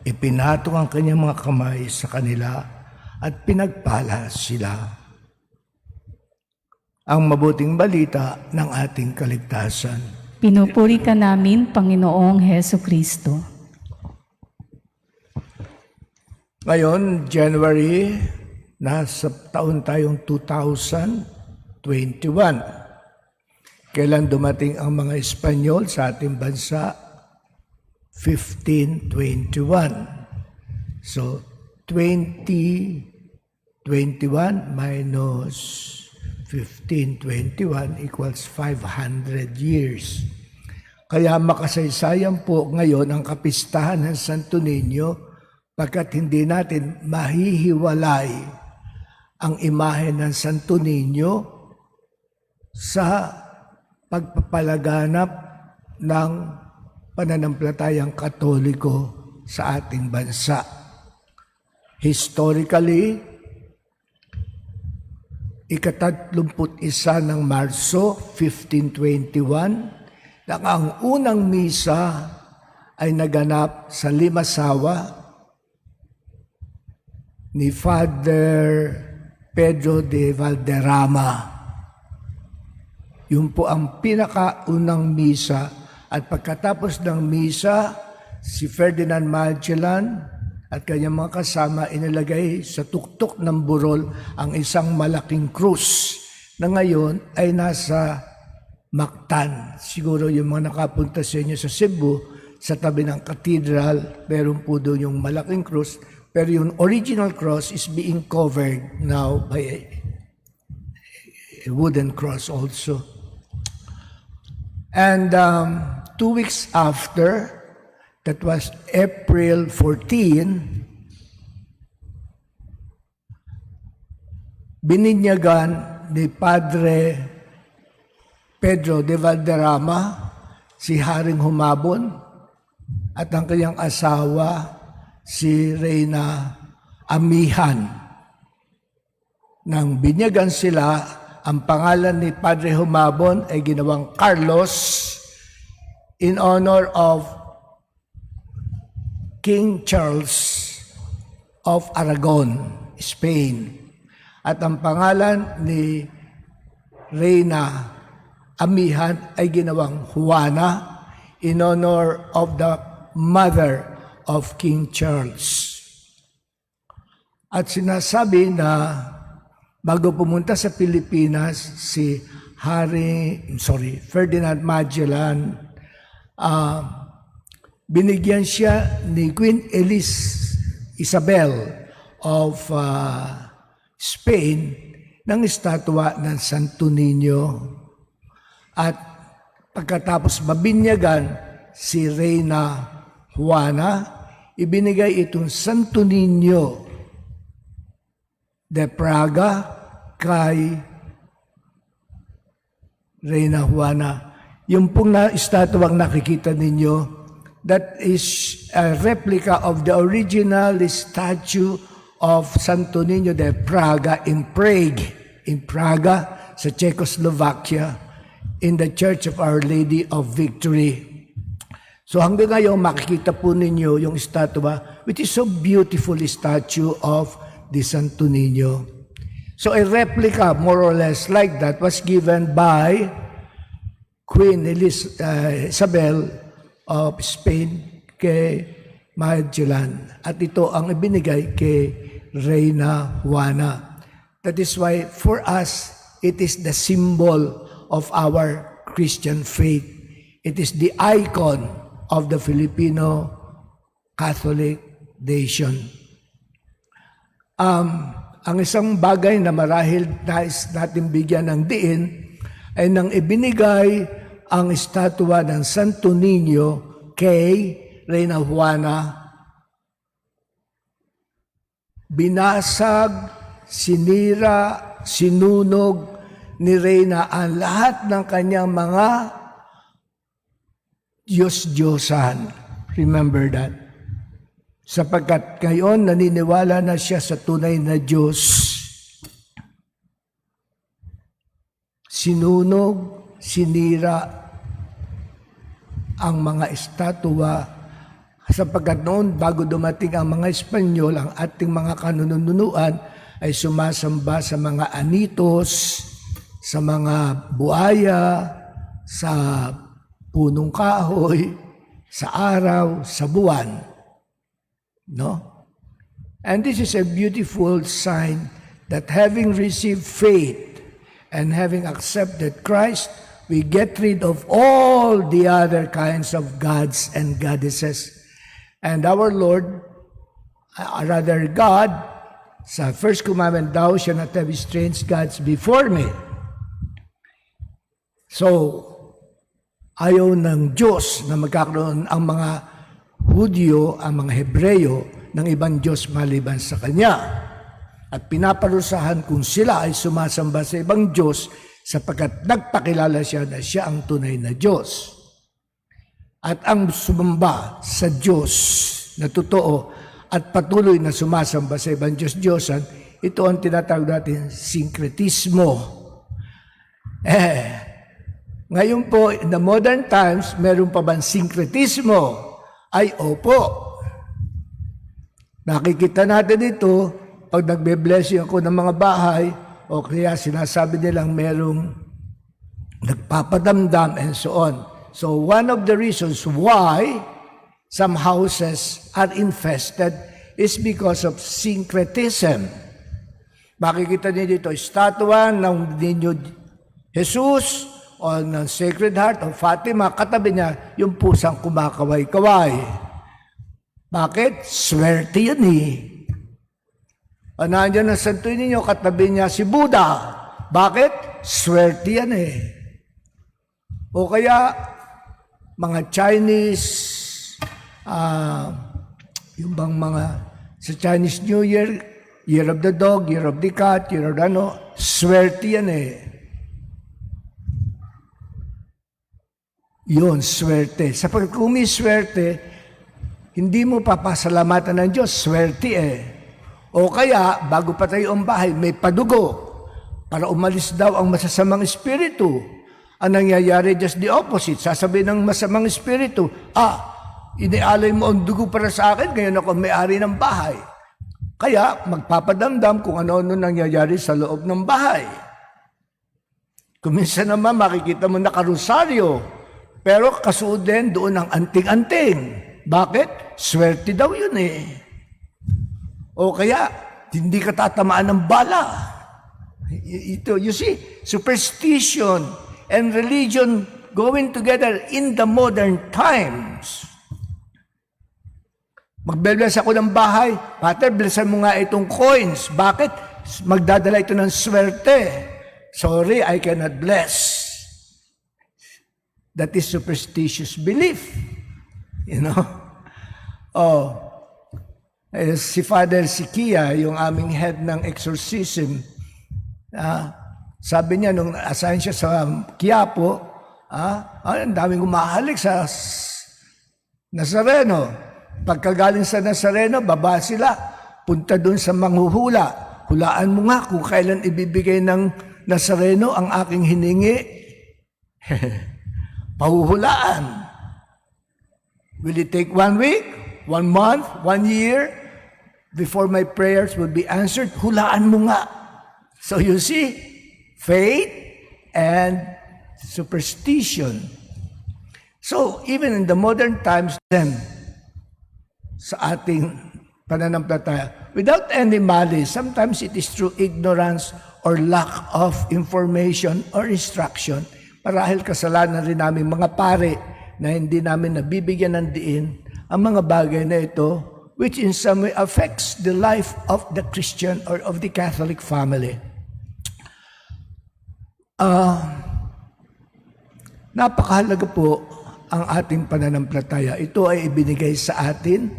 ipinatong ang kanyang mga kamay sa kanila at pinagpala sila. Ang mabuting balita ng ating kaligtasan. Pinupuri ka namin, Panginoong Hesukristo. Ngayon, January, nasa taon tayong 2021. Kailan dumating ang mga Espanyol sa ating bansa? 1521. So, 2021 minus 1521 equals 500 years. Kaya makasaysayan po ngayon ang kapistahan ng Santo Niño pagkat hindi natin mahihiwalay ang imahe ng Santo Niño sa pagpapalaganap ng pananampalatayang Katoliko sa ating bansa. Historically, 31 ng Marso 1521, nang ang unang misa ay naganap sa Limasawa ni Father Pedro de Valderrama. Yun po ang pinakaunang misa at pagkatapos ng misa, si Ferdinand Magellan at kanyang mga kasama inilagay sa tuktok ng burol ang isang malaking krus na ngayon ay nasa Mactan. Siguro yung mga nakapunta sa inyo sa Cebu, sa tabi ng cathedral, meron po doon yung malaking cross. Pero yung original cross is being covered now by a wooden cross also. And 2 weeks after, that was April 14, bininyagan ni Padre Pedro de Valderrama si Haring Humabon at ang kanyang asawa si Reyna Amihan. Nang binyagan sila, ang pangalan ni Padre Humabon ay ginawang Carlos in honor of King Charles of Aragon, Spain. At ang pangalan ni Reyna Amihan ay ginawang Juana in honor of the mother of King Charles. At sinasabi na bago pumunta sa Pilipinas si Ferdinand Magellan, binigyan siya ni Queen Isabel of Spain ng estatwa ng Santo Niño. At pagkatapos mabinyagan si Reyna Juana, ibinigay itong Santo Niño de Praga kay Reyna Juana. Yung pong estatwang nakikita ninyo, that is a replica of the original statue of Santo Niño de Praga in Praga, sa Czechoslovakia, in the Church of Our Lady of Victory. So hanggang ngayon, makikita po ninyo yung estatwa, which is so beautiful statue of the Santo Niño. So a replica, more or less like that, was given by Queen Isabel of Spain kay Magellan. At ito ang ibinigay kay Reyna Juana. That is why for us, it is the symbol of our Christian faith. It is the icon of the Filipino Catholic nation. Ang isang bagay na marahil nais natin bigyan ng diin ay nang ibinigay ang estatwa ng Santo Niño kay Reyna Juana, binasag, sinira, sinunog ni Reyna ang lahat ng kanyang mga Diyos-Diyosan. Remember that. Sapagkat ngayon naniniwala na siya sa tunay na Diyos. Sinunog, sinira ang mga estatwa sapagkat noon bago dumating ang mga Espanyol, ang ating mga kanununuan ay sumasamba sa mga anitos, sa mga buhaya, sa punong kahoy, sa araw, sa buwan. No? And this is a beautiful sign that having received faith and having accepted Christ, we get rid of all the other kinds of gods and goddesses. And our Lord, God, sa first commandment, thou shalt not have strange gods before me. So, ayaw ng Diyos na magkakaroon ang mga Hudyo, ang mga Hebreyo, ng ibang Diyos maliban sa Kanya. At pinaparusahan kung sila ay sumasamba sa ibang Diyos sapagkat nagpakilala siya na siya ang tunay na Diyos. At ang sumamba sa Diyos na totoo at patuloy na sumasamba sa ibang Diyos-Diyosan, ito ang tinatawag natin syncretismo. Ngayon po, in the modern times, meron pa bang syncretismo? Ay, opo. Nakikita natin ito pag nagbe-blessing ako ng mga bahay o kaya sinasabi nilang merong nagpapadamdam and so on. So one of the reasons why some houses are infested is because of syncretism. Makikita niyo dito, estatwa ng ninyo Jesus on Sacred Heart of Fatima, katabi niya yung pusang kumakaway-kaway. Bakit? Swerte yun eh. Nandiyan ang Santo Niño, katabi niya si Buddha. Bakit? Swerte yan eh. O kaya, mga Chinese, yung bang mga, sa Chinese New Year, Year of the Dog, Year of the Cat, Year of the swerte yan eh. Yun, swerte. Sapagkat kung may swerte, hindi mo papasalamatan ng Diyos, swerte eh. O kaya, bago patayo ang bahay, may padugo para umalis daw ang masasamang espiritu. Ang nangyayari, just the opposite. Sasabihin ng masamang espiritu, inialay mo ang dugo para sa akin, ngayon ako may-ari ng bahay. Kaya, magpapadamdam kung ano-ano nangyayari sa loob ng bahay. Kuminsan naman, makikita mo nakarosaryo, pero kasuod din doon ang anting-anting. Bakit? Swerte daw yun eh. O kaya, hindi ka tatamaan ng bala. Ito, you see, superstition and religion going together in the modern times. Magbe-bless ako ng bahay. Pater, blessan mo nga itong coins. Bakit? Magdadala ito ng swerte. Sorry, I cannot bless. That is superstitious belief. You know? Si Father Sikia, yung aming head ng exorcism, sabi niya, nung assign siya sa Quiapo, ang daming umahalik sa Nazareno. Pagkagaling sa Nazareno, baba sila, punta doon sa manghuhula. Hulaan mo nga kung kailan ibibigay ng Nazareno ang aking hiningi. Pahuhulaan. Will it take 1 week, 1 month, 1 year before my prayers will be answered? Hulaan mo nga. So you see, faith and superstition. So even in the modern times then, sa ating pananampalataya, without any malice, sometimes it is through ignorance or lack of information or instruction. Marahil kasalanan rin namin mga pare na hindi namin nabibigyan ng diin ang mga bagay na ito, which in some way affects the life of the Christian or of the Catholic family. Napakahalaga po ang ating pananampalataya. Ito ay ibinigay sa atin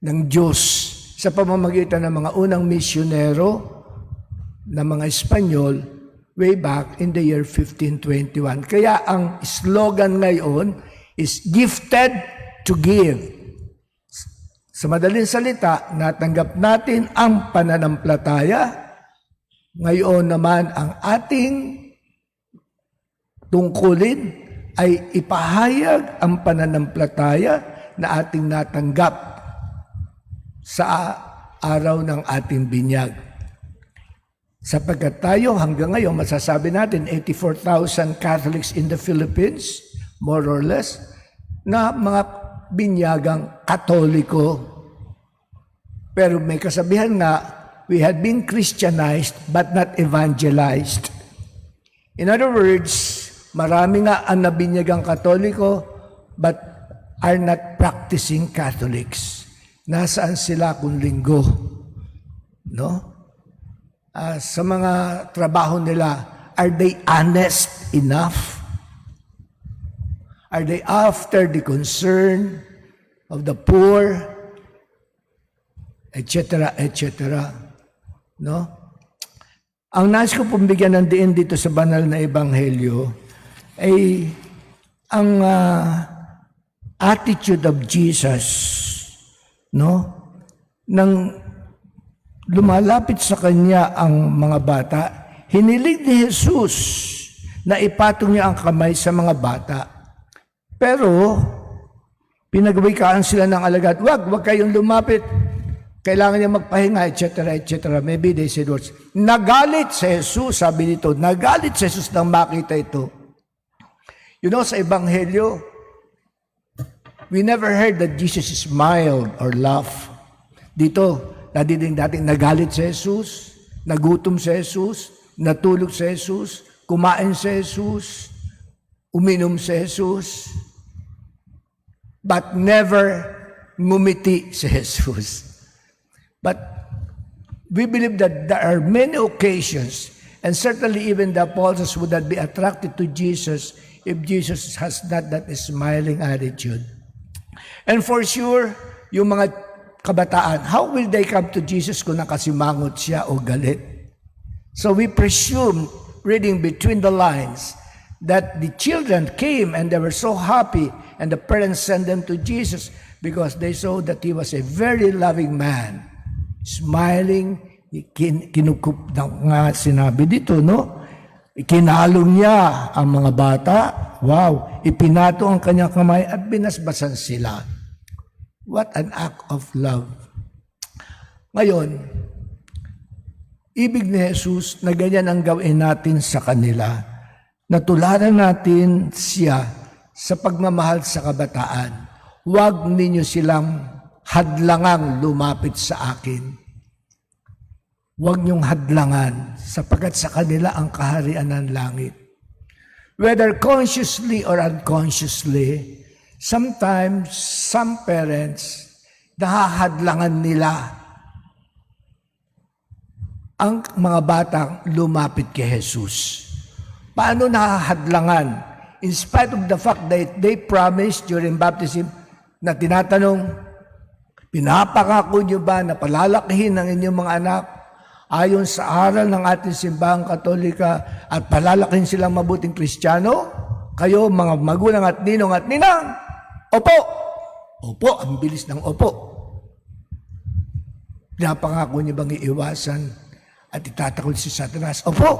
ng Diyos sa pamamagitan ng mga unang misyonero na mga Espanyol way back in the year 1521. Kaya ang slogan ngayon is gifted to give. Sa madaling salita, natanggap natin ang pananampalataya. Ngayon naman ang ating tungkulin ay ipahayag ang pananampalataya na ating natanggap sa araw ng ating binyag. Sapagkat tayo hanggang ngayon, masasabi natin 84,000 Catholics in the Philippines, more or less, na mga binyagang Katoliko. Pero may kasabihan nga, we had been Christianized but not evangelized. In other words, marami nga ang nabinyagang Katoliko but are not practicing Catholics. Nasaan sila kung linggo? No? Sa mga trabaho nila, are they honest enough? Are they after the concern of the poor, etc., etc.? No? Ang nais ko pong bigyan ng diin dito sa banal na ebanghelyo ay ang attitude of Jesus, no? Nang lumalapit sa kanya ang mga bata, hiniling ni Jesus na ipatong niya ang kamay sa mga bata. Pero, pinagwikaan sila ng alagad, wag kayong lumapit. Kailangan niya magpahinga, etc., etc. Maybe they said words. Nagalit si Jesus, sabi dito, nagalit si Jesus nang makita ito. You know, sa Ebanghelyo, we never heard that Jesus smiled or laughed. Dito, nadidinig natin, nagalit si Jesus, nagutom si Jesus, natulog si Jesus, kumain si Jesus, uminom si Jesus, but never ngumiti si Jesus. But we believe that there are many occasions, and certainly even the apostles would not be attracted to Jesus if Jesus has not that smiling attitude. And for sure, yung mga kabataan, how will they come to Jesus kung nakasimangot siya o galit? So we presume, reading between the lines, that the children came and they were so happy and the parents sent them to Jesus because they saw that he was a very loving man. Smiling, kinukup nga sinabi dito, no? Ikinalong niya ang mga bata. Wow! Ipinato ang kanyang kamay at binasbasan sila. What an act of love. Ngayon, ibig ni Jesus na ganyan ang gawin natin sa kanila. Natularan natin siya sa pagmamahal sa kabataan. Huwag ninyo silang hadlangang lumapit sa akin. Huwag niyong hadlangan sapagkat sa kanila ang kaharian ng langit. Whether consciously or unconsciously, sometimes some parents nahahadlangan nila ang mga batang lumapit kay Jesus. Paano nahahadlangan? In spite of the fact that they promised during baptism na tinatanong, pinapakako niyo ba na palalakihin ang inyong mga anak ayon sa aral ng ating simbahang Katolika at palalakihin silang mabuting Kristiyano? Kayo mga magulang at ninong at ninang, opo! Opo, ang bilis ng opo. Pinapakako niyo bang iiwasan at itatakol si Satanas? Opo!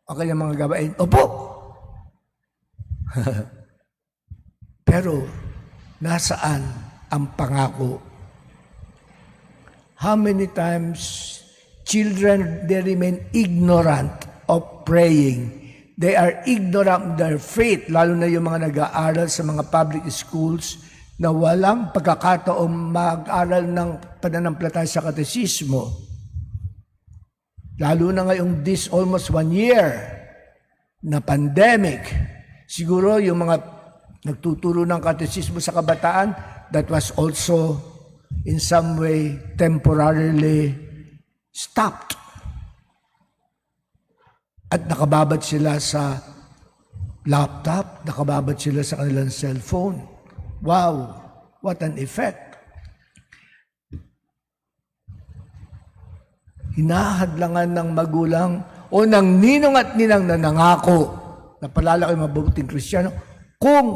Ang kanyang mga gawain? Opo! Pero, nasaan ang pangako? How many times children, they remain ignorant of praying. They are ignorant of their faith, lalo na yung mga nag-aaral sa mga public schools na walang pagkakataong mag-aral ng pananampalataya sa katesismo. Lalo na ngayong this almost 1 year na pandemic, siguro yung mga nagtuturo ng katesismo sa kabataan, that was also in some way temporarily stopped. At nakababad sila sa laptop, nakababad sila sa kanilang cellphone. Wow, what an effect. Hinahadlangan ng magulang o ng ninong at ninang na nangako na palalaki mabuting Kristiyano kung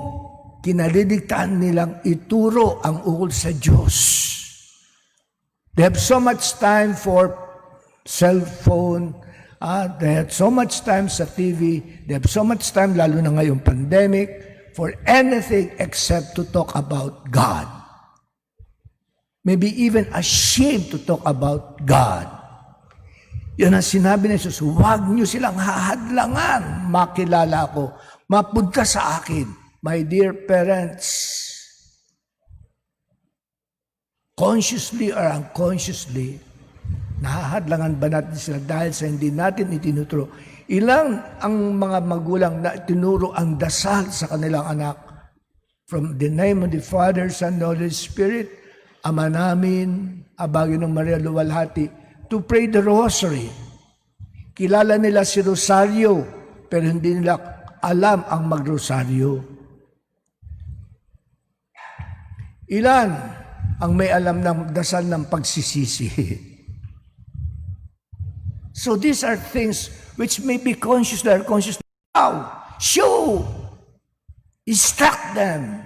kinaliligtaan nilang ituro ang ukol sa Diyos. They have so much time for cellphone, they have so much time sa TV, they have so much time, lalo na ngayong pandemic, for anything except to talk about God. Maybe even ashamed to talk about God. Yan ang sinabi ni Jesus, huwag niyo silang hahadlangan, makilala ko, mapunta sa akin. My dear parents, consciously or unconsciously, nahahadlangan ba natin sila dahil sa hindi natin itinuturo? Ilang ang mga magulang na itinuro ang dasal sa kanilang anak? From the name of the Father, Son, and Holy Spirit, Ama namin, Abagyo ng Maria Luwalhati, to pray the rosary. Kilala nila si Rosario, pero hindi nila alam ang magrosaryo. Ilan ang may alam ng dasal ng pagsisisi? So these are things which may be conscious or unconscious. How? Show! Instruct them.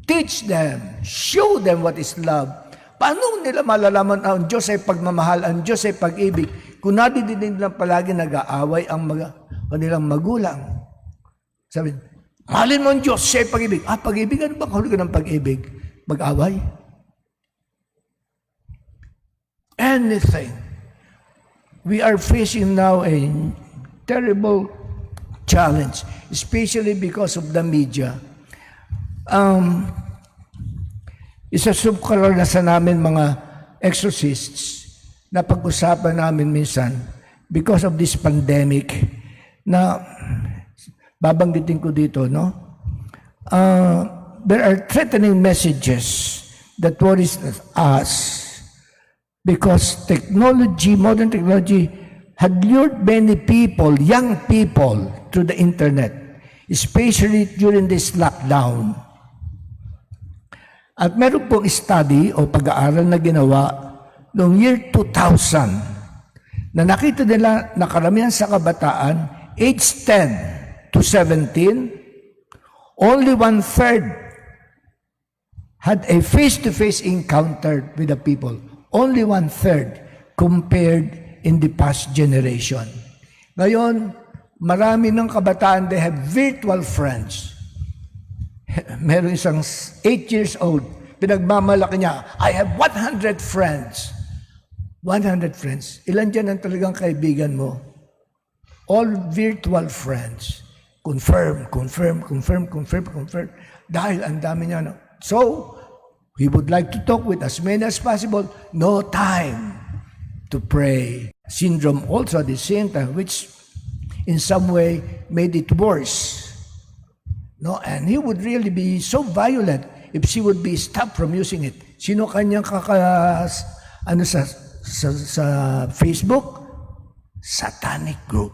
Teach them. Show them what is love. Paano nila malalaman ang Diyos ay pagmamahal, ang Diyos ay pag-ibig, kung nadidinig lang palagi nag-aaway ang kanilang magulang? Sabi, mahalin mo ang Diyos, siya ay pag-ibig. Pag-ibig? Ano ba kahulugan ng pag-ibig? Mag-away? Anything. We are facing now a terrible challenge, especially because of the media. Isasubkaranasan namin mga exorcists na pag-usapan namin minsan, because of this pandemic na babanggitin ko dito, no? There are threatening messages that worries us because technology, modern technology, had lured many people, young people, through the internet, especially during this lockdown. At meron pong study o pag-aaral na ginawa noong year 2000 na nakita nila na karamihan sa kabataan, age 10 to 17, only one-third had a face-to-face encounter with the people. Only one-third compared in the past generation. Ngayon, marami ng kabataan, they have virtual friends. Meron isang 8 years old, pinagmamalaki niya, I have 100 friends. 100 friends. Ilan dyan ang talagang kaibigan mo? All virtual friends. Confirm. Dahil ang dami niya. No? So, we would like to talk with as many as possible. No time to pray. Syndrome also at the same time, which in some way made it worse. No, and he would really be so violent if she would be stopped from using it. Sino kanyang sa Facebook? Satanic group.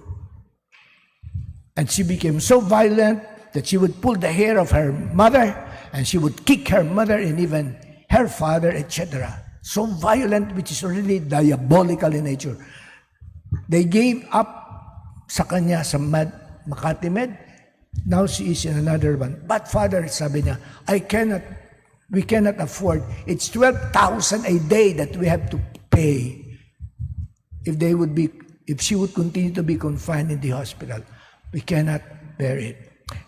And she became so violent that she would pull the hair of her mother and she would kick her mother and even her father, etc. So violent, which is really diabolical in nature. They gave up sa kanya sa Makati Med. Now she is in another one. But Father, sabi niya, we cannot afford. It's 12,000 a day that we have to pay if she would continue to be confined in the hospital. We cannot bear it.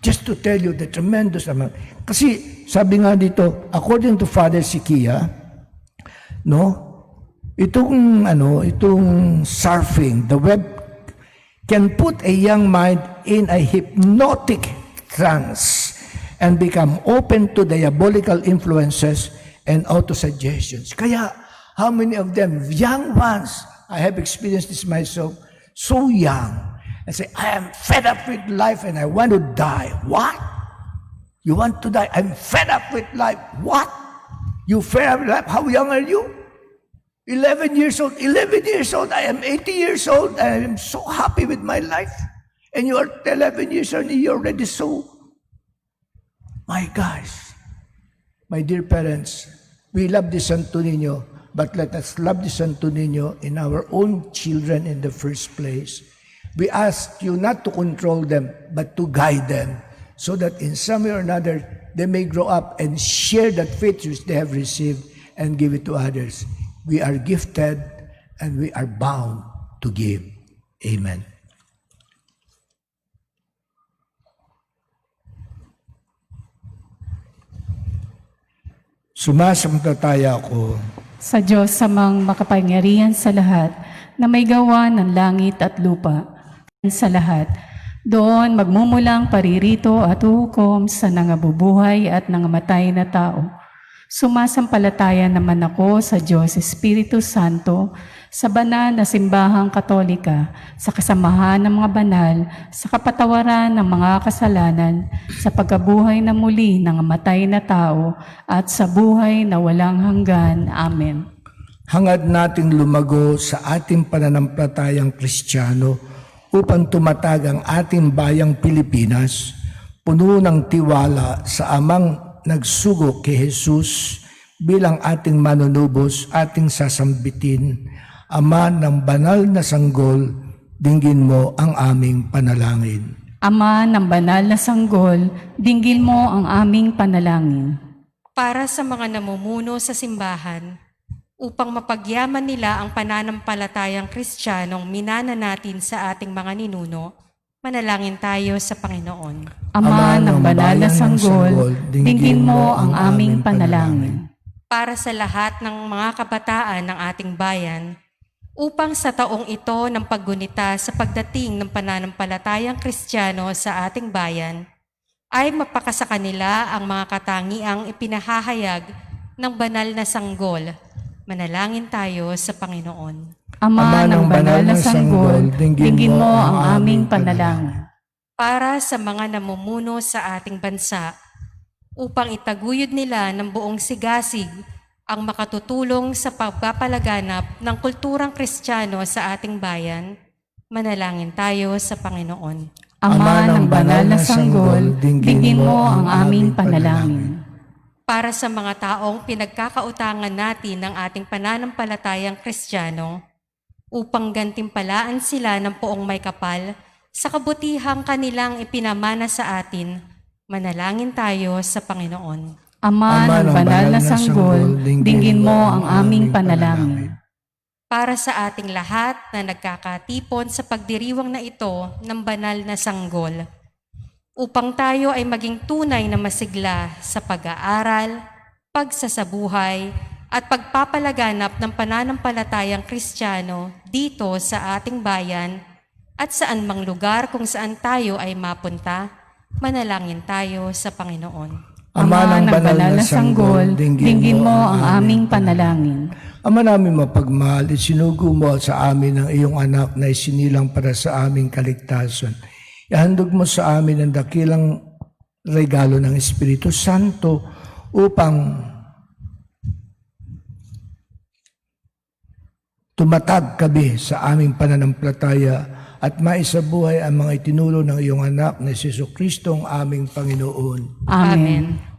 Just to tell you the tremendous amount. Kasi sabi nga dito, according to Father Sikia, no, itong surfing, the web can put a young mind in a hypnotic trance and become open to diabolical influences and autosuggestions. Kaya, how many of them, young ones, I have experienced this myself, so young, and say, I am fed up with life and I want to die. What? You want to die? I'm fed up with life. What? You fed up with life? How young are you? 11 years old. 11 years old. I am 80 years old. I am so happy with my life. And you are 11 years old and you're already so... My gosh. My dear parents, we love the Santo Niño, but let us love the Santo Niño in our own children in the first place. We ask you not to control them, but to guide them, so that in some way or another, they may grow up and share that faith which they have received and give it to others. We are gifted and we are bound to give. Amen. Sumasampalataya ako Sa Diyos samang makapangyarihan sa lahat, na may gawa ng langit at lupa, sa lahat, doon magmumulang paririto at hukom sa nangabubuhay at nangamatay na tao. Sumasampalataya naman ako sa Diyos Espiritu Santo, sa banal na simbahang katolika, sa kasamahan ng mga banal, sa kapatawaran ng mga kasalanan, sa pagkabuhay na muli ng namatay na tao, at sa buhay na walang hanggan. Amen. hangad nating lumago sa ating pananampalatayang Kristiyano upang tumatag ang ating bayang Pilipinas, puno ng tiwala sa amang nagsugo kay Jesus bilang ating manunubos, ating sasambitin. Ama ng banal na sanggol, dinggin mo ang aming panalangin. Ama ng banal na sanggol, dinggin mo ang aming panalangin. Para sa mga namumuno sa simbahan, upang mapagyaman nila ang pananampalatayang Kristiyanong minana natin sa ating mga ninuno, manalangin tayo sa Panginoon. Ama ng banal na sanggol, dinggin mo ang aming panalangin. Para sa lahat ng mga kabataan ng ating bayan, upang sa taong ito ng paggunita sa pagdating ng pananampalatayang Kristiyano sa ating bayan, ay mapakasa kanila ang mga katangiang ipinahahayag ng banal na sanggol. Manalangin tayo sa Panginoon. Ama ng banal na sanggol, dinggin mo ang aming panalangin. Para sa mga namumuno sa ating bansa, upang itaguyod nila ng buong sigasig ang makatutulong sa pagpapalaganap ng kulturang Kristiyano sa ating bayan, manalangin tayo sa Panginoon. Ama ng banal na sanggol, dinggin mo ang aming panalangin. Para sa mga taong pinagkakautangan natin ng ating pananampalatayang Kristiyano, upang gantimpalaan sila ng poong may kapal sa kabutihang kanilang ipinamana sa atin, manalangin tayo sa Panginoon. Ama ng banal na sanggol, dinggin mo ang aming panalangin. Para sa ating lahat na nagkakatipon sa pagdiriwang na ito ng banal na sanggol, upang tayo ay maging tunay na masigla sa pag-aaral, pagsasabuhay, at pagpapalaganap ng pananampalatayang Kristiyano dito sa ating bayan at saan mang lugar kung saan tayo ay mapunta, manalangin tayo sa Panginoon. Ama ng banal na sanggol, dinggin mo ang aming panalangin. Ama namin mapagmahal, isinugo mo sa amin ang iyong anak na isinilang para sa aming kaligtasan. Ihandog mo sa amin ang dakilang regalo ng Espiritu Santo upang tumatag kami sa aming pananampalataya at maisabuhay ang mga itinuro ng iyong anak na si Jesucristo ang aming Panginoon. Amen.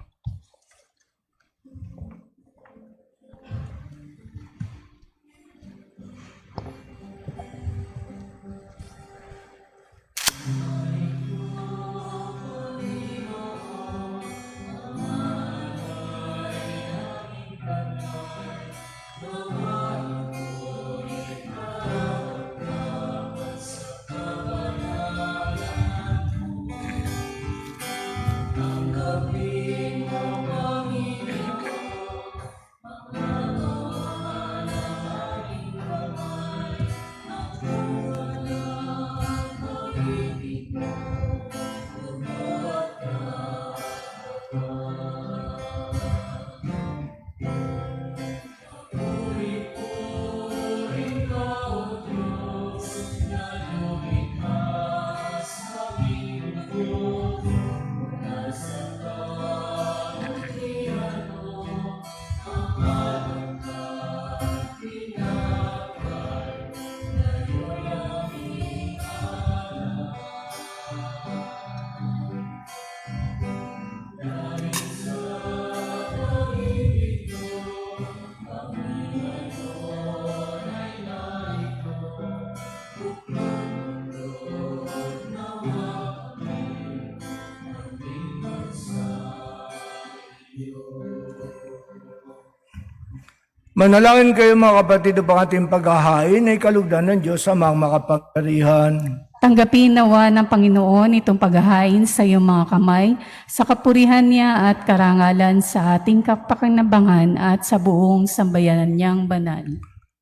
Manalangin kayo mga kapatid upang ating paghahain ay kalugdan ng Diyos amang makapangyarihan. Tanggapin nawa ng Panginoon itong paghahain sa iyong mga kamay, sa kapurihan niya at karangalan sa ating kapakinabangan at sa buong sambayanan niyang banal.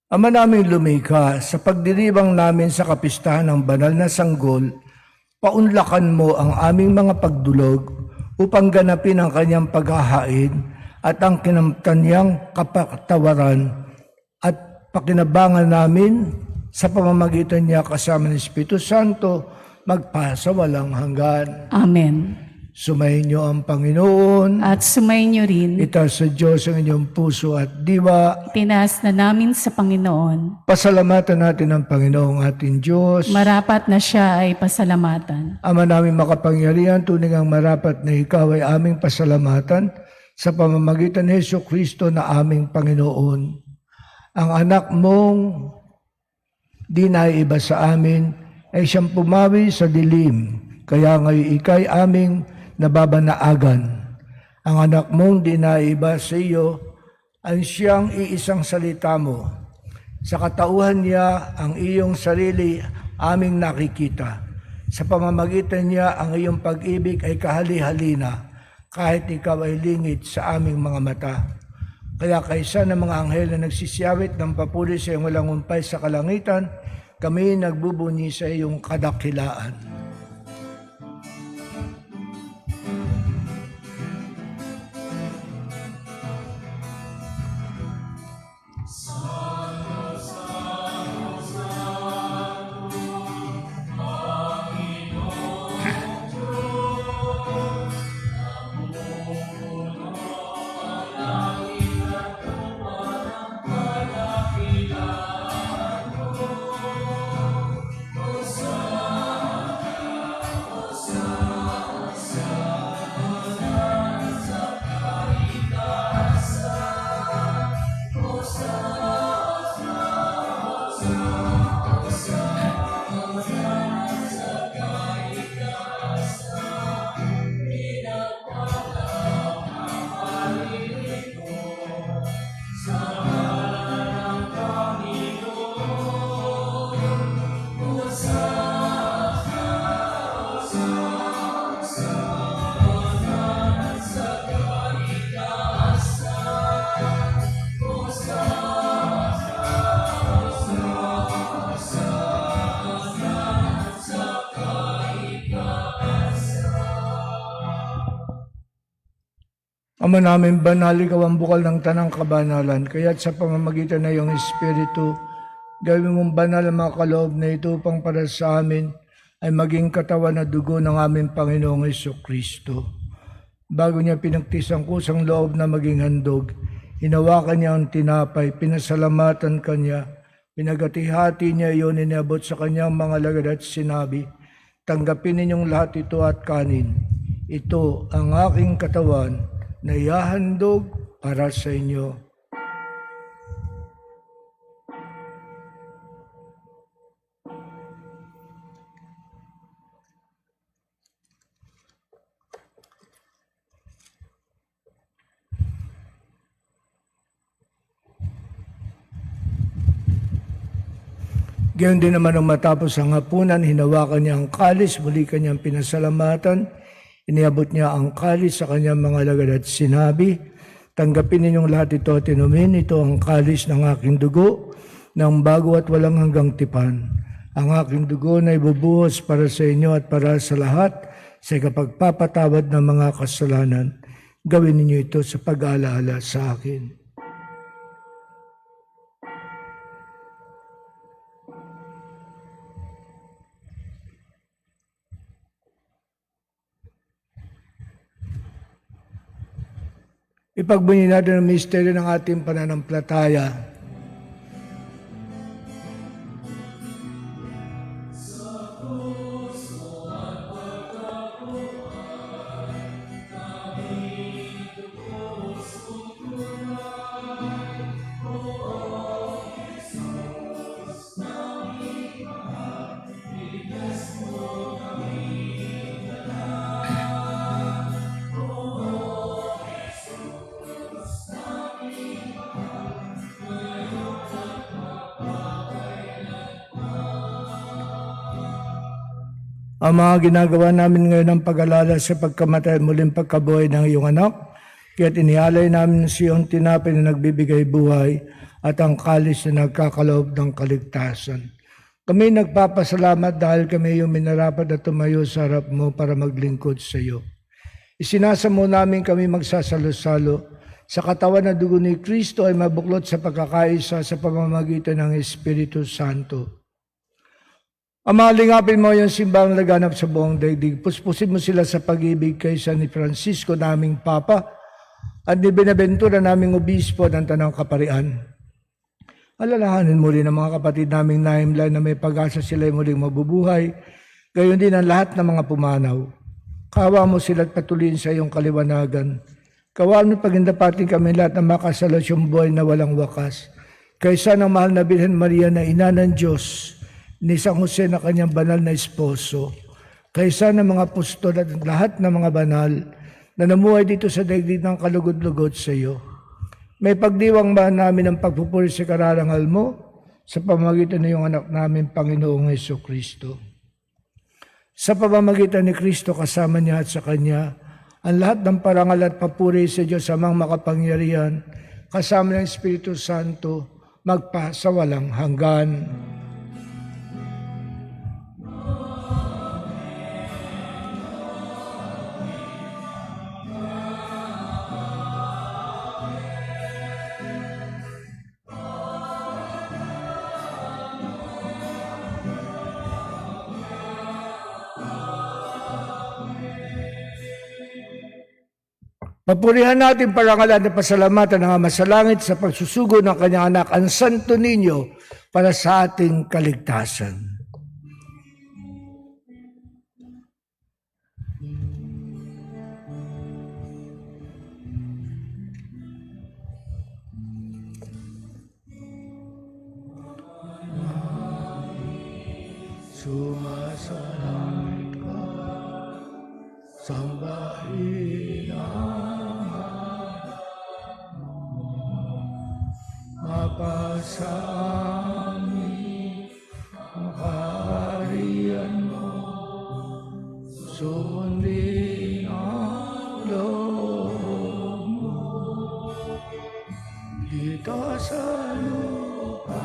Ama namin lumikha, sa pagdiribang namin sa kapistahan ng banal na sanggol, paunlakan mo ang aming mga pagdulog upang ganapin ang kanyang paghahain at ang kanyang kapatawaran at pakinabangan namin sa pamamagitan niya kasama ng Espiritu Santo magpasa walang hanggan. Amen. Sumayin niyo ang Panginoon. At sumayin niyo rin, Itaas sa Diyos ang inyong puso at diwa. tinaas na namin sa Panginoon. Pasalamatan natin ang Panginoong ating Diyos. Marapat na siya ay pasalamatan. Ama namin makapangyarihan, tunay ang marapat na ikaw ay aming pasalamatan sa pamamagitan ni Jesucristo na aming Panginoon. Ang anak mong di naiiba sa amin ay siyang pumawi sa dilim, kaya ngayon ikay aming nababanaagan. Ang anak mong di naiiba sa iyo ay siyang iisang salita mo. Sa katauhan niya ang iyong sarili aming nakikita. Sa pamamagitan niya ang iyong pag-ibig ay kahali-halina, kahit ikaw ay lingid sa aming mga mata. Kaya kaysa ng mga anghel na nagsisiyawit ng papuri sa iyong walang umpay sa kalangitan, kami nagbubunyi sa iyong kadakilaan. Ama namin banal, ikaw ang bukal ng tanang kabanalan, kaya't sa pamamagitan na iyong Espiritu, gawin mong banal ang mga kaloob na ito upang para sa amin ay maging katawan na dugo ng aming Panginoong Jesucristo. Bago niya pinagtis ang kusang loob na maging handog, hinawakan niya ang tinapay, pinasalamatan kanya, pinagati-hati niya iyon, iniabot sa kanyang mga lagad at sinabi, tanggapin ninyong lahat ito at kanin. Ito ang aking katawan na ihahandog para sa inyo. Gayon din naman nang matapos ang hapunan, hinawakan niya ang kalis, muli kanyang pinasalamatan, iniabot niya ang kalis sa kanyang mga lagad at sinabi, tanggapin ninyong lahat ito at inumin, ito ang kalis ng aking dugo, ng bago at walang hanggang tipan. Ang aking dugo na ibubuhos para sa inyo at para sa lahat, sa kapagpapatawad ng mga kasalanan. Gawin ninyo ito sa pag-aalaala sa akin. Ipagbunyi natin ang misteryo ng ating pananampalataya. Ang mga ginagawa namin ngayon ng pag-alala sa pagkamatay at muling pagkabuhay ng iyong anak, kaya't inialay namin sa iyong tinapay na nagbibigay buhay at ang kalis na nagkakaloob ng kaligtasan. Kami nagpapasalamat dahil kami iyong minarapat at tumayo sa harap mo para maglingkod sa iyo. Isinasamo namin kami magsasalo-salo sa katawan na dugo ni Kristo ay mabuklod sa pagkakaisa sa pamamagitan ng Espiritu Santo. Ama, lingapin mo yung simbang laganap sa buong daigdig. Puspusin mo sila sa pag-ibig kaysa ni Francisco naming Papa at ni Benaventura naming Obispo ng Tanang Kaparian. Alalahanin mo rin ang mga kapatid naming naimlay na may pag-asa sila ay muling mabubuhay, gayon din ang lahat ng mga pumanaw. Kawa mo sila at patuloyin sa iyong kaliwanagan. Kawaan mo pagindapatin kami lahat ng makasalasyong buhay na walang wakas. Kaysa ng mahal na Birhen Maria na ina ng Diyos, ni San Jose na kanyang banal na esposo, kaysa ng mga apostol at lahat ng mga banal na namuhay dito sa daigdig ng kalugod-lugod sa iyo. May pagdiwang ba namin ang pagpupuri sa kararangal mo sa pamamagitan ng iyong anak namin, Panginoong Jesucristo. Sa pamamagitan ni Kristo kasama niya at sa Kanya, ang lahat ng parangal at papuri sa Diyos amang makapangyarihan, kasama ng Espiritu Santo, magpa sa walang hanggan. Papurihan natin parangalan at pasalamatan ng Ama sa langit sa pagsusugo ng kanyang anak, ang Santo Niño, para sa ating kaligtasan. Sumasalangit ka, sambahin mapasa amin ang kaharian mo, sundin ang loob mo, dito sa lupa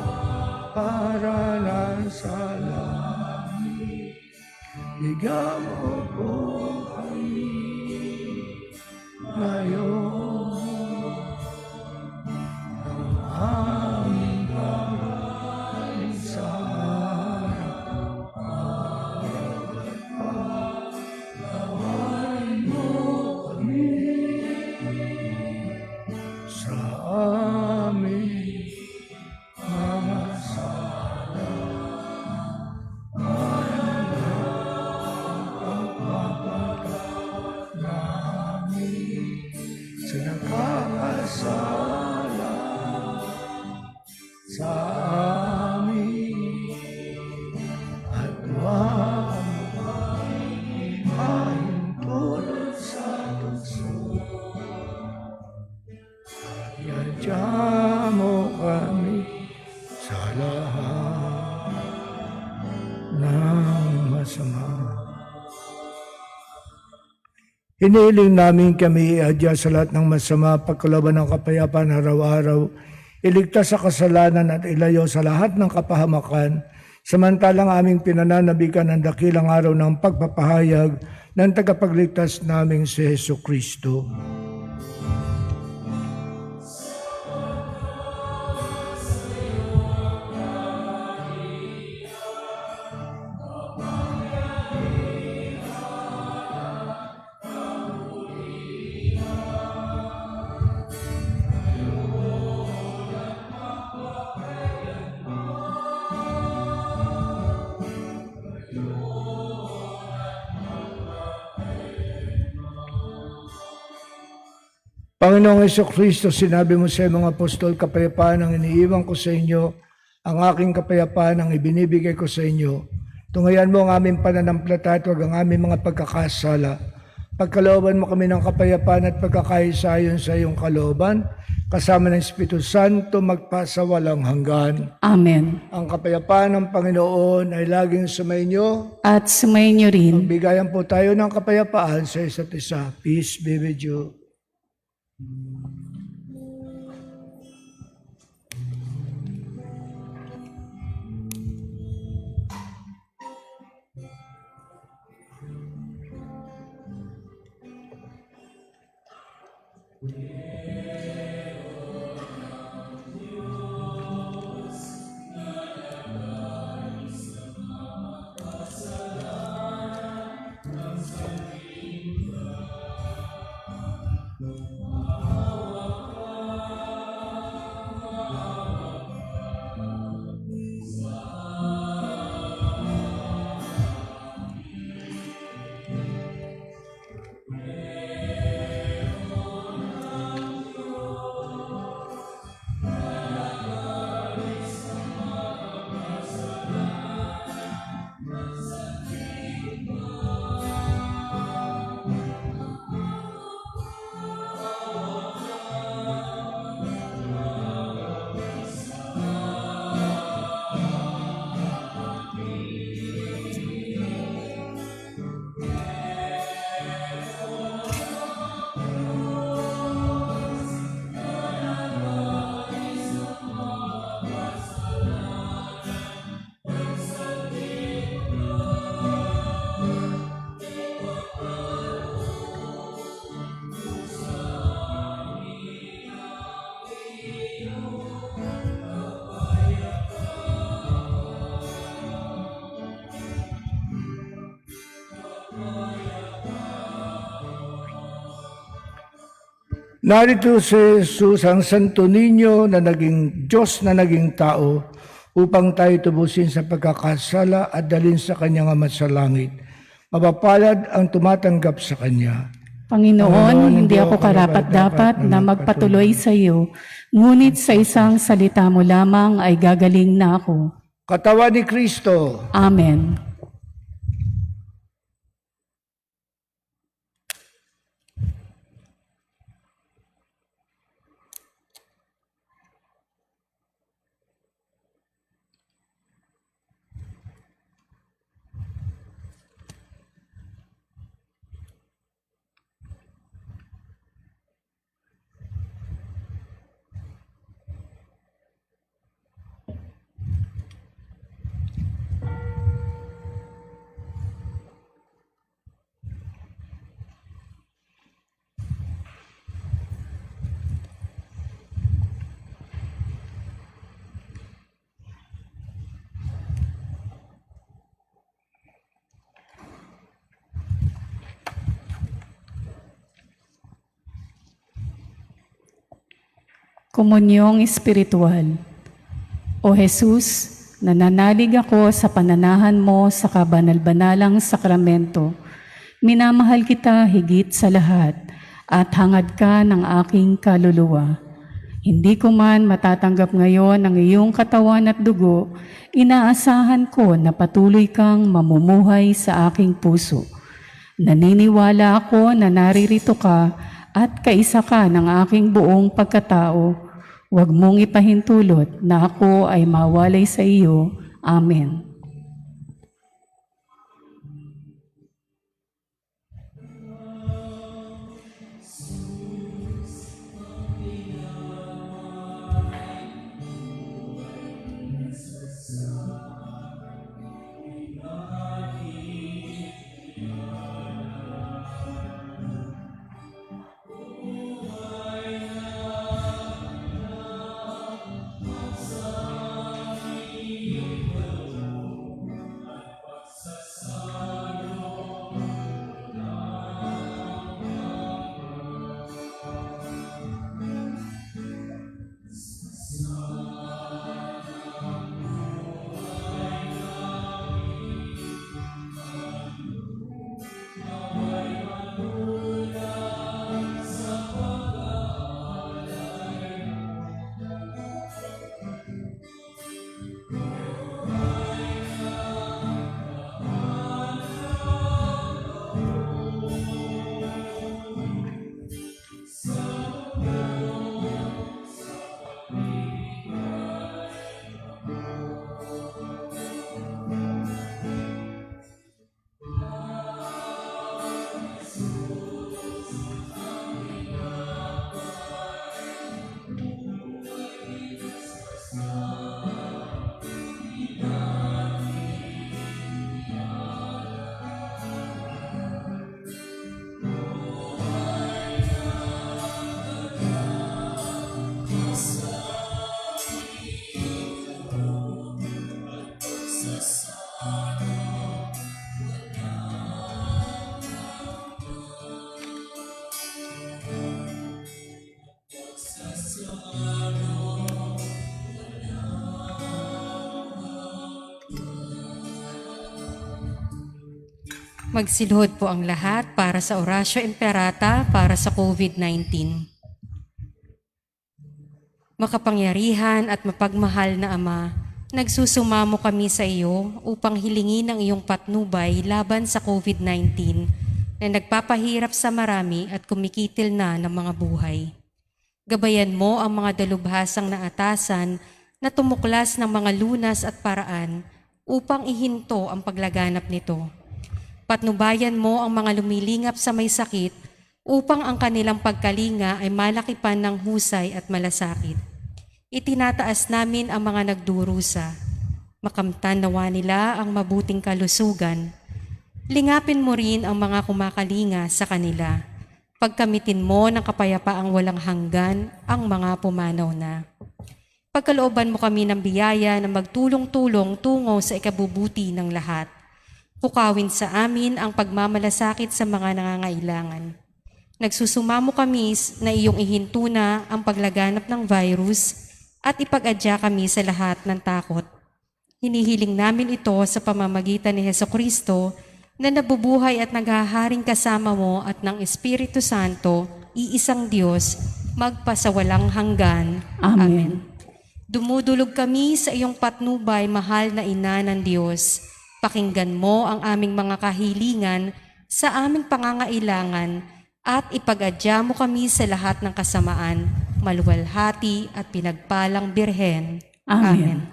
para lang sa langit. Bigyan mo po kami ngayon sa nakakasala sa amin at huwag mahintulot sa tukso. Yadya mo kami sa lahat ng masama. Hiniling namin kami iadya sa lahat ng masama, pagkalaban ng kapayapaan araw-araw, iligtas sa kasalanan at ilayo sa lahat ng kapahamakan, samantalang aming pinananabikan ang dakilang araw ng pagpapahayag ng tagapagligtas naming si Hesus Kristo. Panginoong Jesucristo, sinabi mo sa mga apostol, kapayapaan ang iniiwan ko sa inyo, ang aking kapayapaan ang ibinibigay ko sa inyo. Tungayan mo ang aming pananampalataya at huwag ang aming mga pagkakasala. Pagkalooban mo kami ng kapayapaan at pagkakaisa ayon sa iyong kalooban, kasama ng Espiritu Santo magpasawalang hanggan. Amen. Ang kapayapaan ng Panginoon ay laging sumainyo. At sumayin niyo rin. Bigayan po tayo ng kapayapaan sa isa't isa. Peace be with you. Narito si Jesus, ang Santo Niño na naging Diyos na naging tao, upang tayo tubusin sa pagkakasala at dalhin sa Kanyang Ama sa langit. Mapapalad ang tumatanggap sa Kanya. Panginoon, hindi ako karapat-dapat na magpatuloy sa iyo, ngunit sa isang salita mo lamang ay gagaling na ako. Katawan ni Kristo. Amen. Komunyong espiritual. O Jesus, nananalig ako sa pananahan mo sa kabanal-banalang sakramento. Minamahal kita higit sa lahat at hangad ka ng aking kaluluwa. Hindi ko man matatanggap ngayon ang iyong katawan at dugo, inaasahan ko na patuloy kang mamumuhay sa aking puso. Naniniwala ako na naririto ka at kaisa ka ng aking buong pagkatao. Huwag mong ipahintulot na ako ay mawalay sa iyo. Amen. Magsilhod po ang lahat para sa Oratio Imperata para sa COVID-19. Makapangyarihan at mapagmahal na Ama, nagsusumamo kami sa iyo upang hilingin ang iyong patnubay laban sa COVID-19 na nagpapahirap sa marami at kumikitil na ng mga buhay. Gabayan mo ang mga dalubhasang naatasan na tumuklas ng mga lunas at paraan upang ihinto ang paglaganap nito. Patnubayan mo ang mga lumilingap sa may sakit upang ang kanilang pagkalinga ay malakipan ng husay at malasakit. Itinataas namin ang mga nagdurusa. Makamtan nawa nila ang mabuting kalusugan. Lingapin mo rin ang mga kumakalinga sa kanila. Pagkamitin mo ng kapayapaang walang hanggan ang mga pumanaw na. Pagkalooban mo kami ng biyaya na magtulong-tulong tungo sa ikabubuti ng lahat. Pukawin sa amin ang pagmamalasakit sa mga nangangailangan. Nagsusumamo kami na iyong ihinto na ang paglaganap ng virus at ipag-adya kami sa lahat ng takot. Hinihiling namin ito sa pamamagitan ni Hesukristo na nabubuhay at naghaharing kasama mo at ng Espiritu Santo, iisang Diyos, magpasawalang hanggan. Amen. Dumudulog kami sa iyong patnubay, mahal na Ina ng Diyos. Pakinggan mo ang aming mga kahilingan sa aming pangangailangan at ipag-adya mo kami sa lahat ng kasamaan, maluwalhati at pinagpalang Birhen. Amen.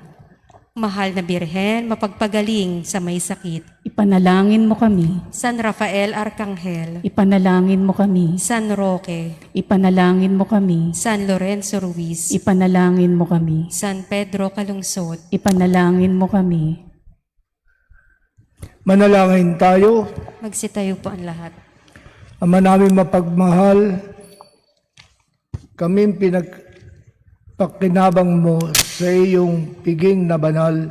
Mahal na Birhen, mapagpagaling sa may sakit. Ipanalangin mo kami. San Rafael Arcangel, Ipanalangin mo kami. San Roque, Ipanalangin mo kami. San Lorenzo Ruiz, Ipanalangin mo kami. San Pedro Calungsod, Ipanalangin mo kami. Manalangin tayo. magsitayo po ang lahat. Ama namin mapagmahal, kami pinagpakinabang mo sa iyong piging na banal.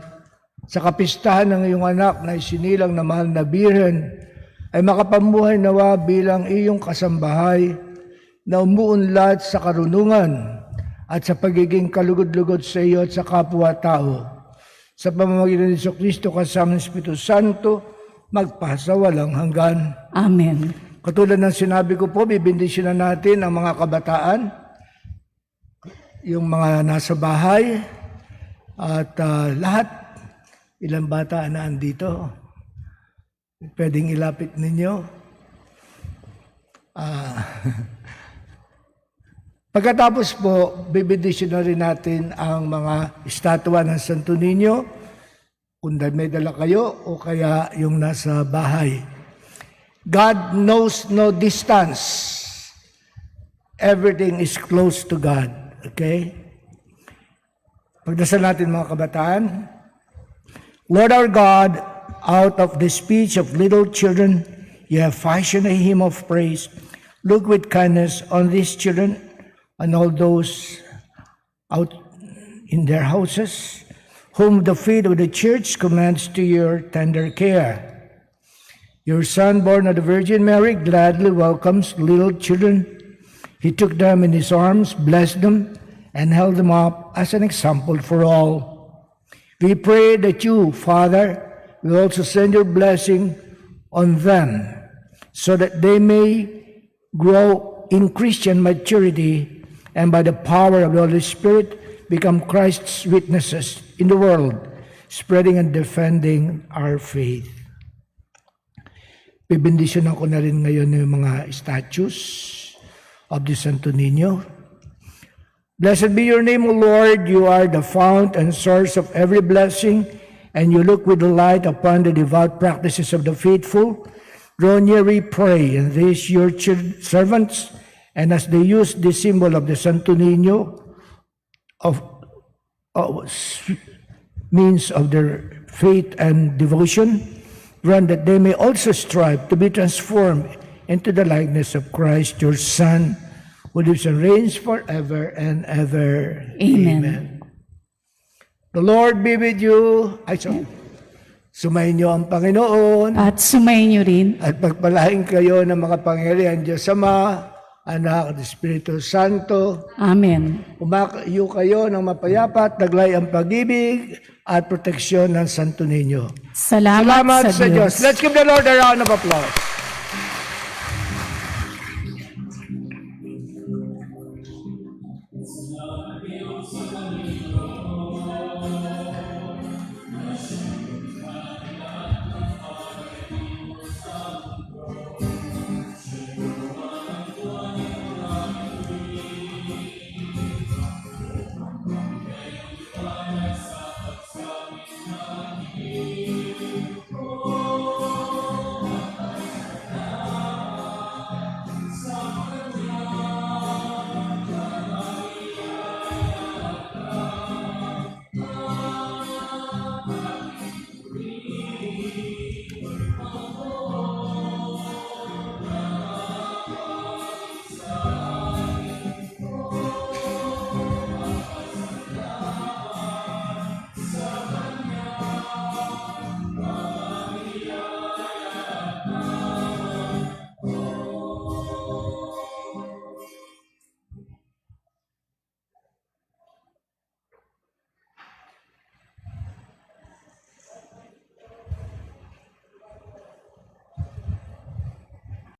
Sa kapistahan ng iyong anak na isinilang na mahal na Birhen, ay makapamuhay nawa bilang iyong kasambahay na umuunlad sa karunungan at sa pagiging kalugod-lugod sa iyo at sa kapwa-tao. Sa pamamagitan ni Jesucristo kasama ng Espiritu Santo, magpasawalang hanggan. Amen. Katulad ng sinabi ko po, bibindisyonan natin ang mga kabataan, yung mga nasa bahay, at lahat, ilang bata na andito. Pwedeng ilapit ninyo. Pagkatapos po, bibindisyonan rin natin ang mga estatwa ng Santo Niño, kung may dala kayo o kaya yung nasa bahay. God knows no distance. Everything is close to God. Okay? Pagdasal natin mga kabataan. Lord our God, out of the speech of little children, you have fashioned a hymn of praise. Look with kindness on these children and all those out in their houses, whom the faith of the church commands to your tender care. Your Son, born of the Virgin Mary, gladly welcomes little children. He took them in his arms, blessed them, and held them up as an example for all. We pray that you, Father, will also send your blessing on them, so that they may grow in Christian maturity and by the power of the Holy Spirit become Christ's witnesses in the world, spreading and defending our faith. Bibindisyonan ko na rin ngayon yung mga statues of the Santo Niño. Blessed be your name, O Lord. You are the fount and source of every blessing, and you look with delight upon the devout practices of the faithful. Draw near, we pray, and these your servants, and as they use the symbol of the Santo Niño, of means of their faith and devotion, grant that they may also strive to be transformed into the likeness of Christ, your Son, who lives and reigns forever and ever. Amen. The Lord be with you. Sumayin niyo ang Panginoon At sumayin niyo rin. at pagpalain kayo ng mga pangyarihan Diyos Ama, Anak at Espiritu Santo. Amen. Umayo kayo ng mapayapa at taglay ang pag-ibig at proteksyon ng Santo Niño. Salamat sa Diyos. Let's give the Lord a round of applause.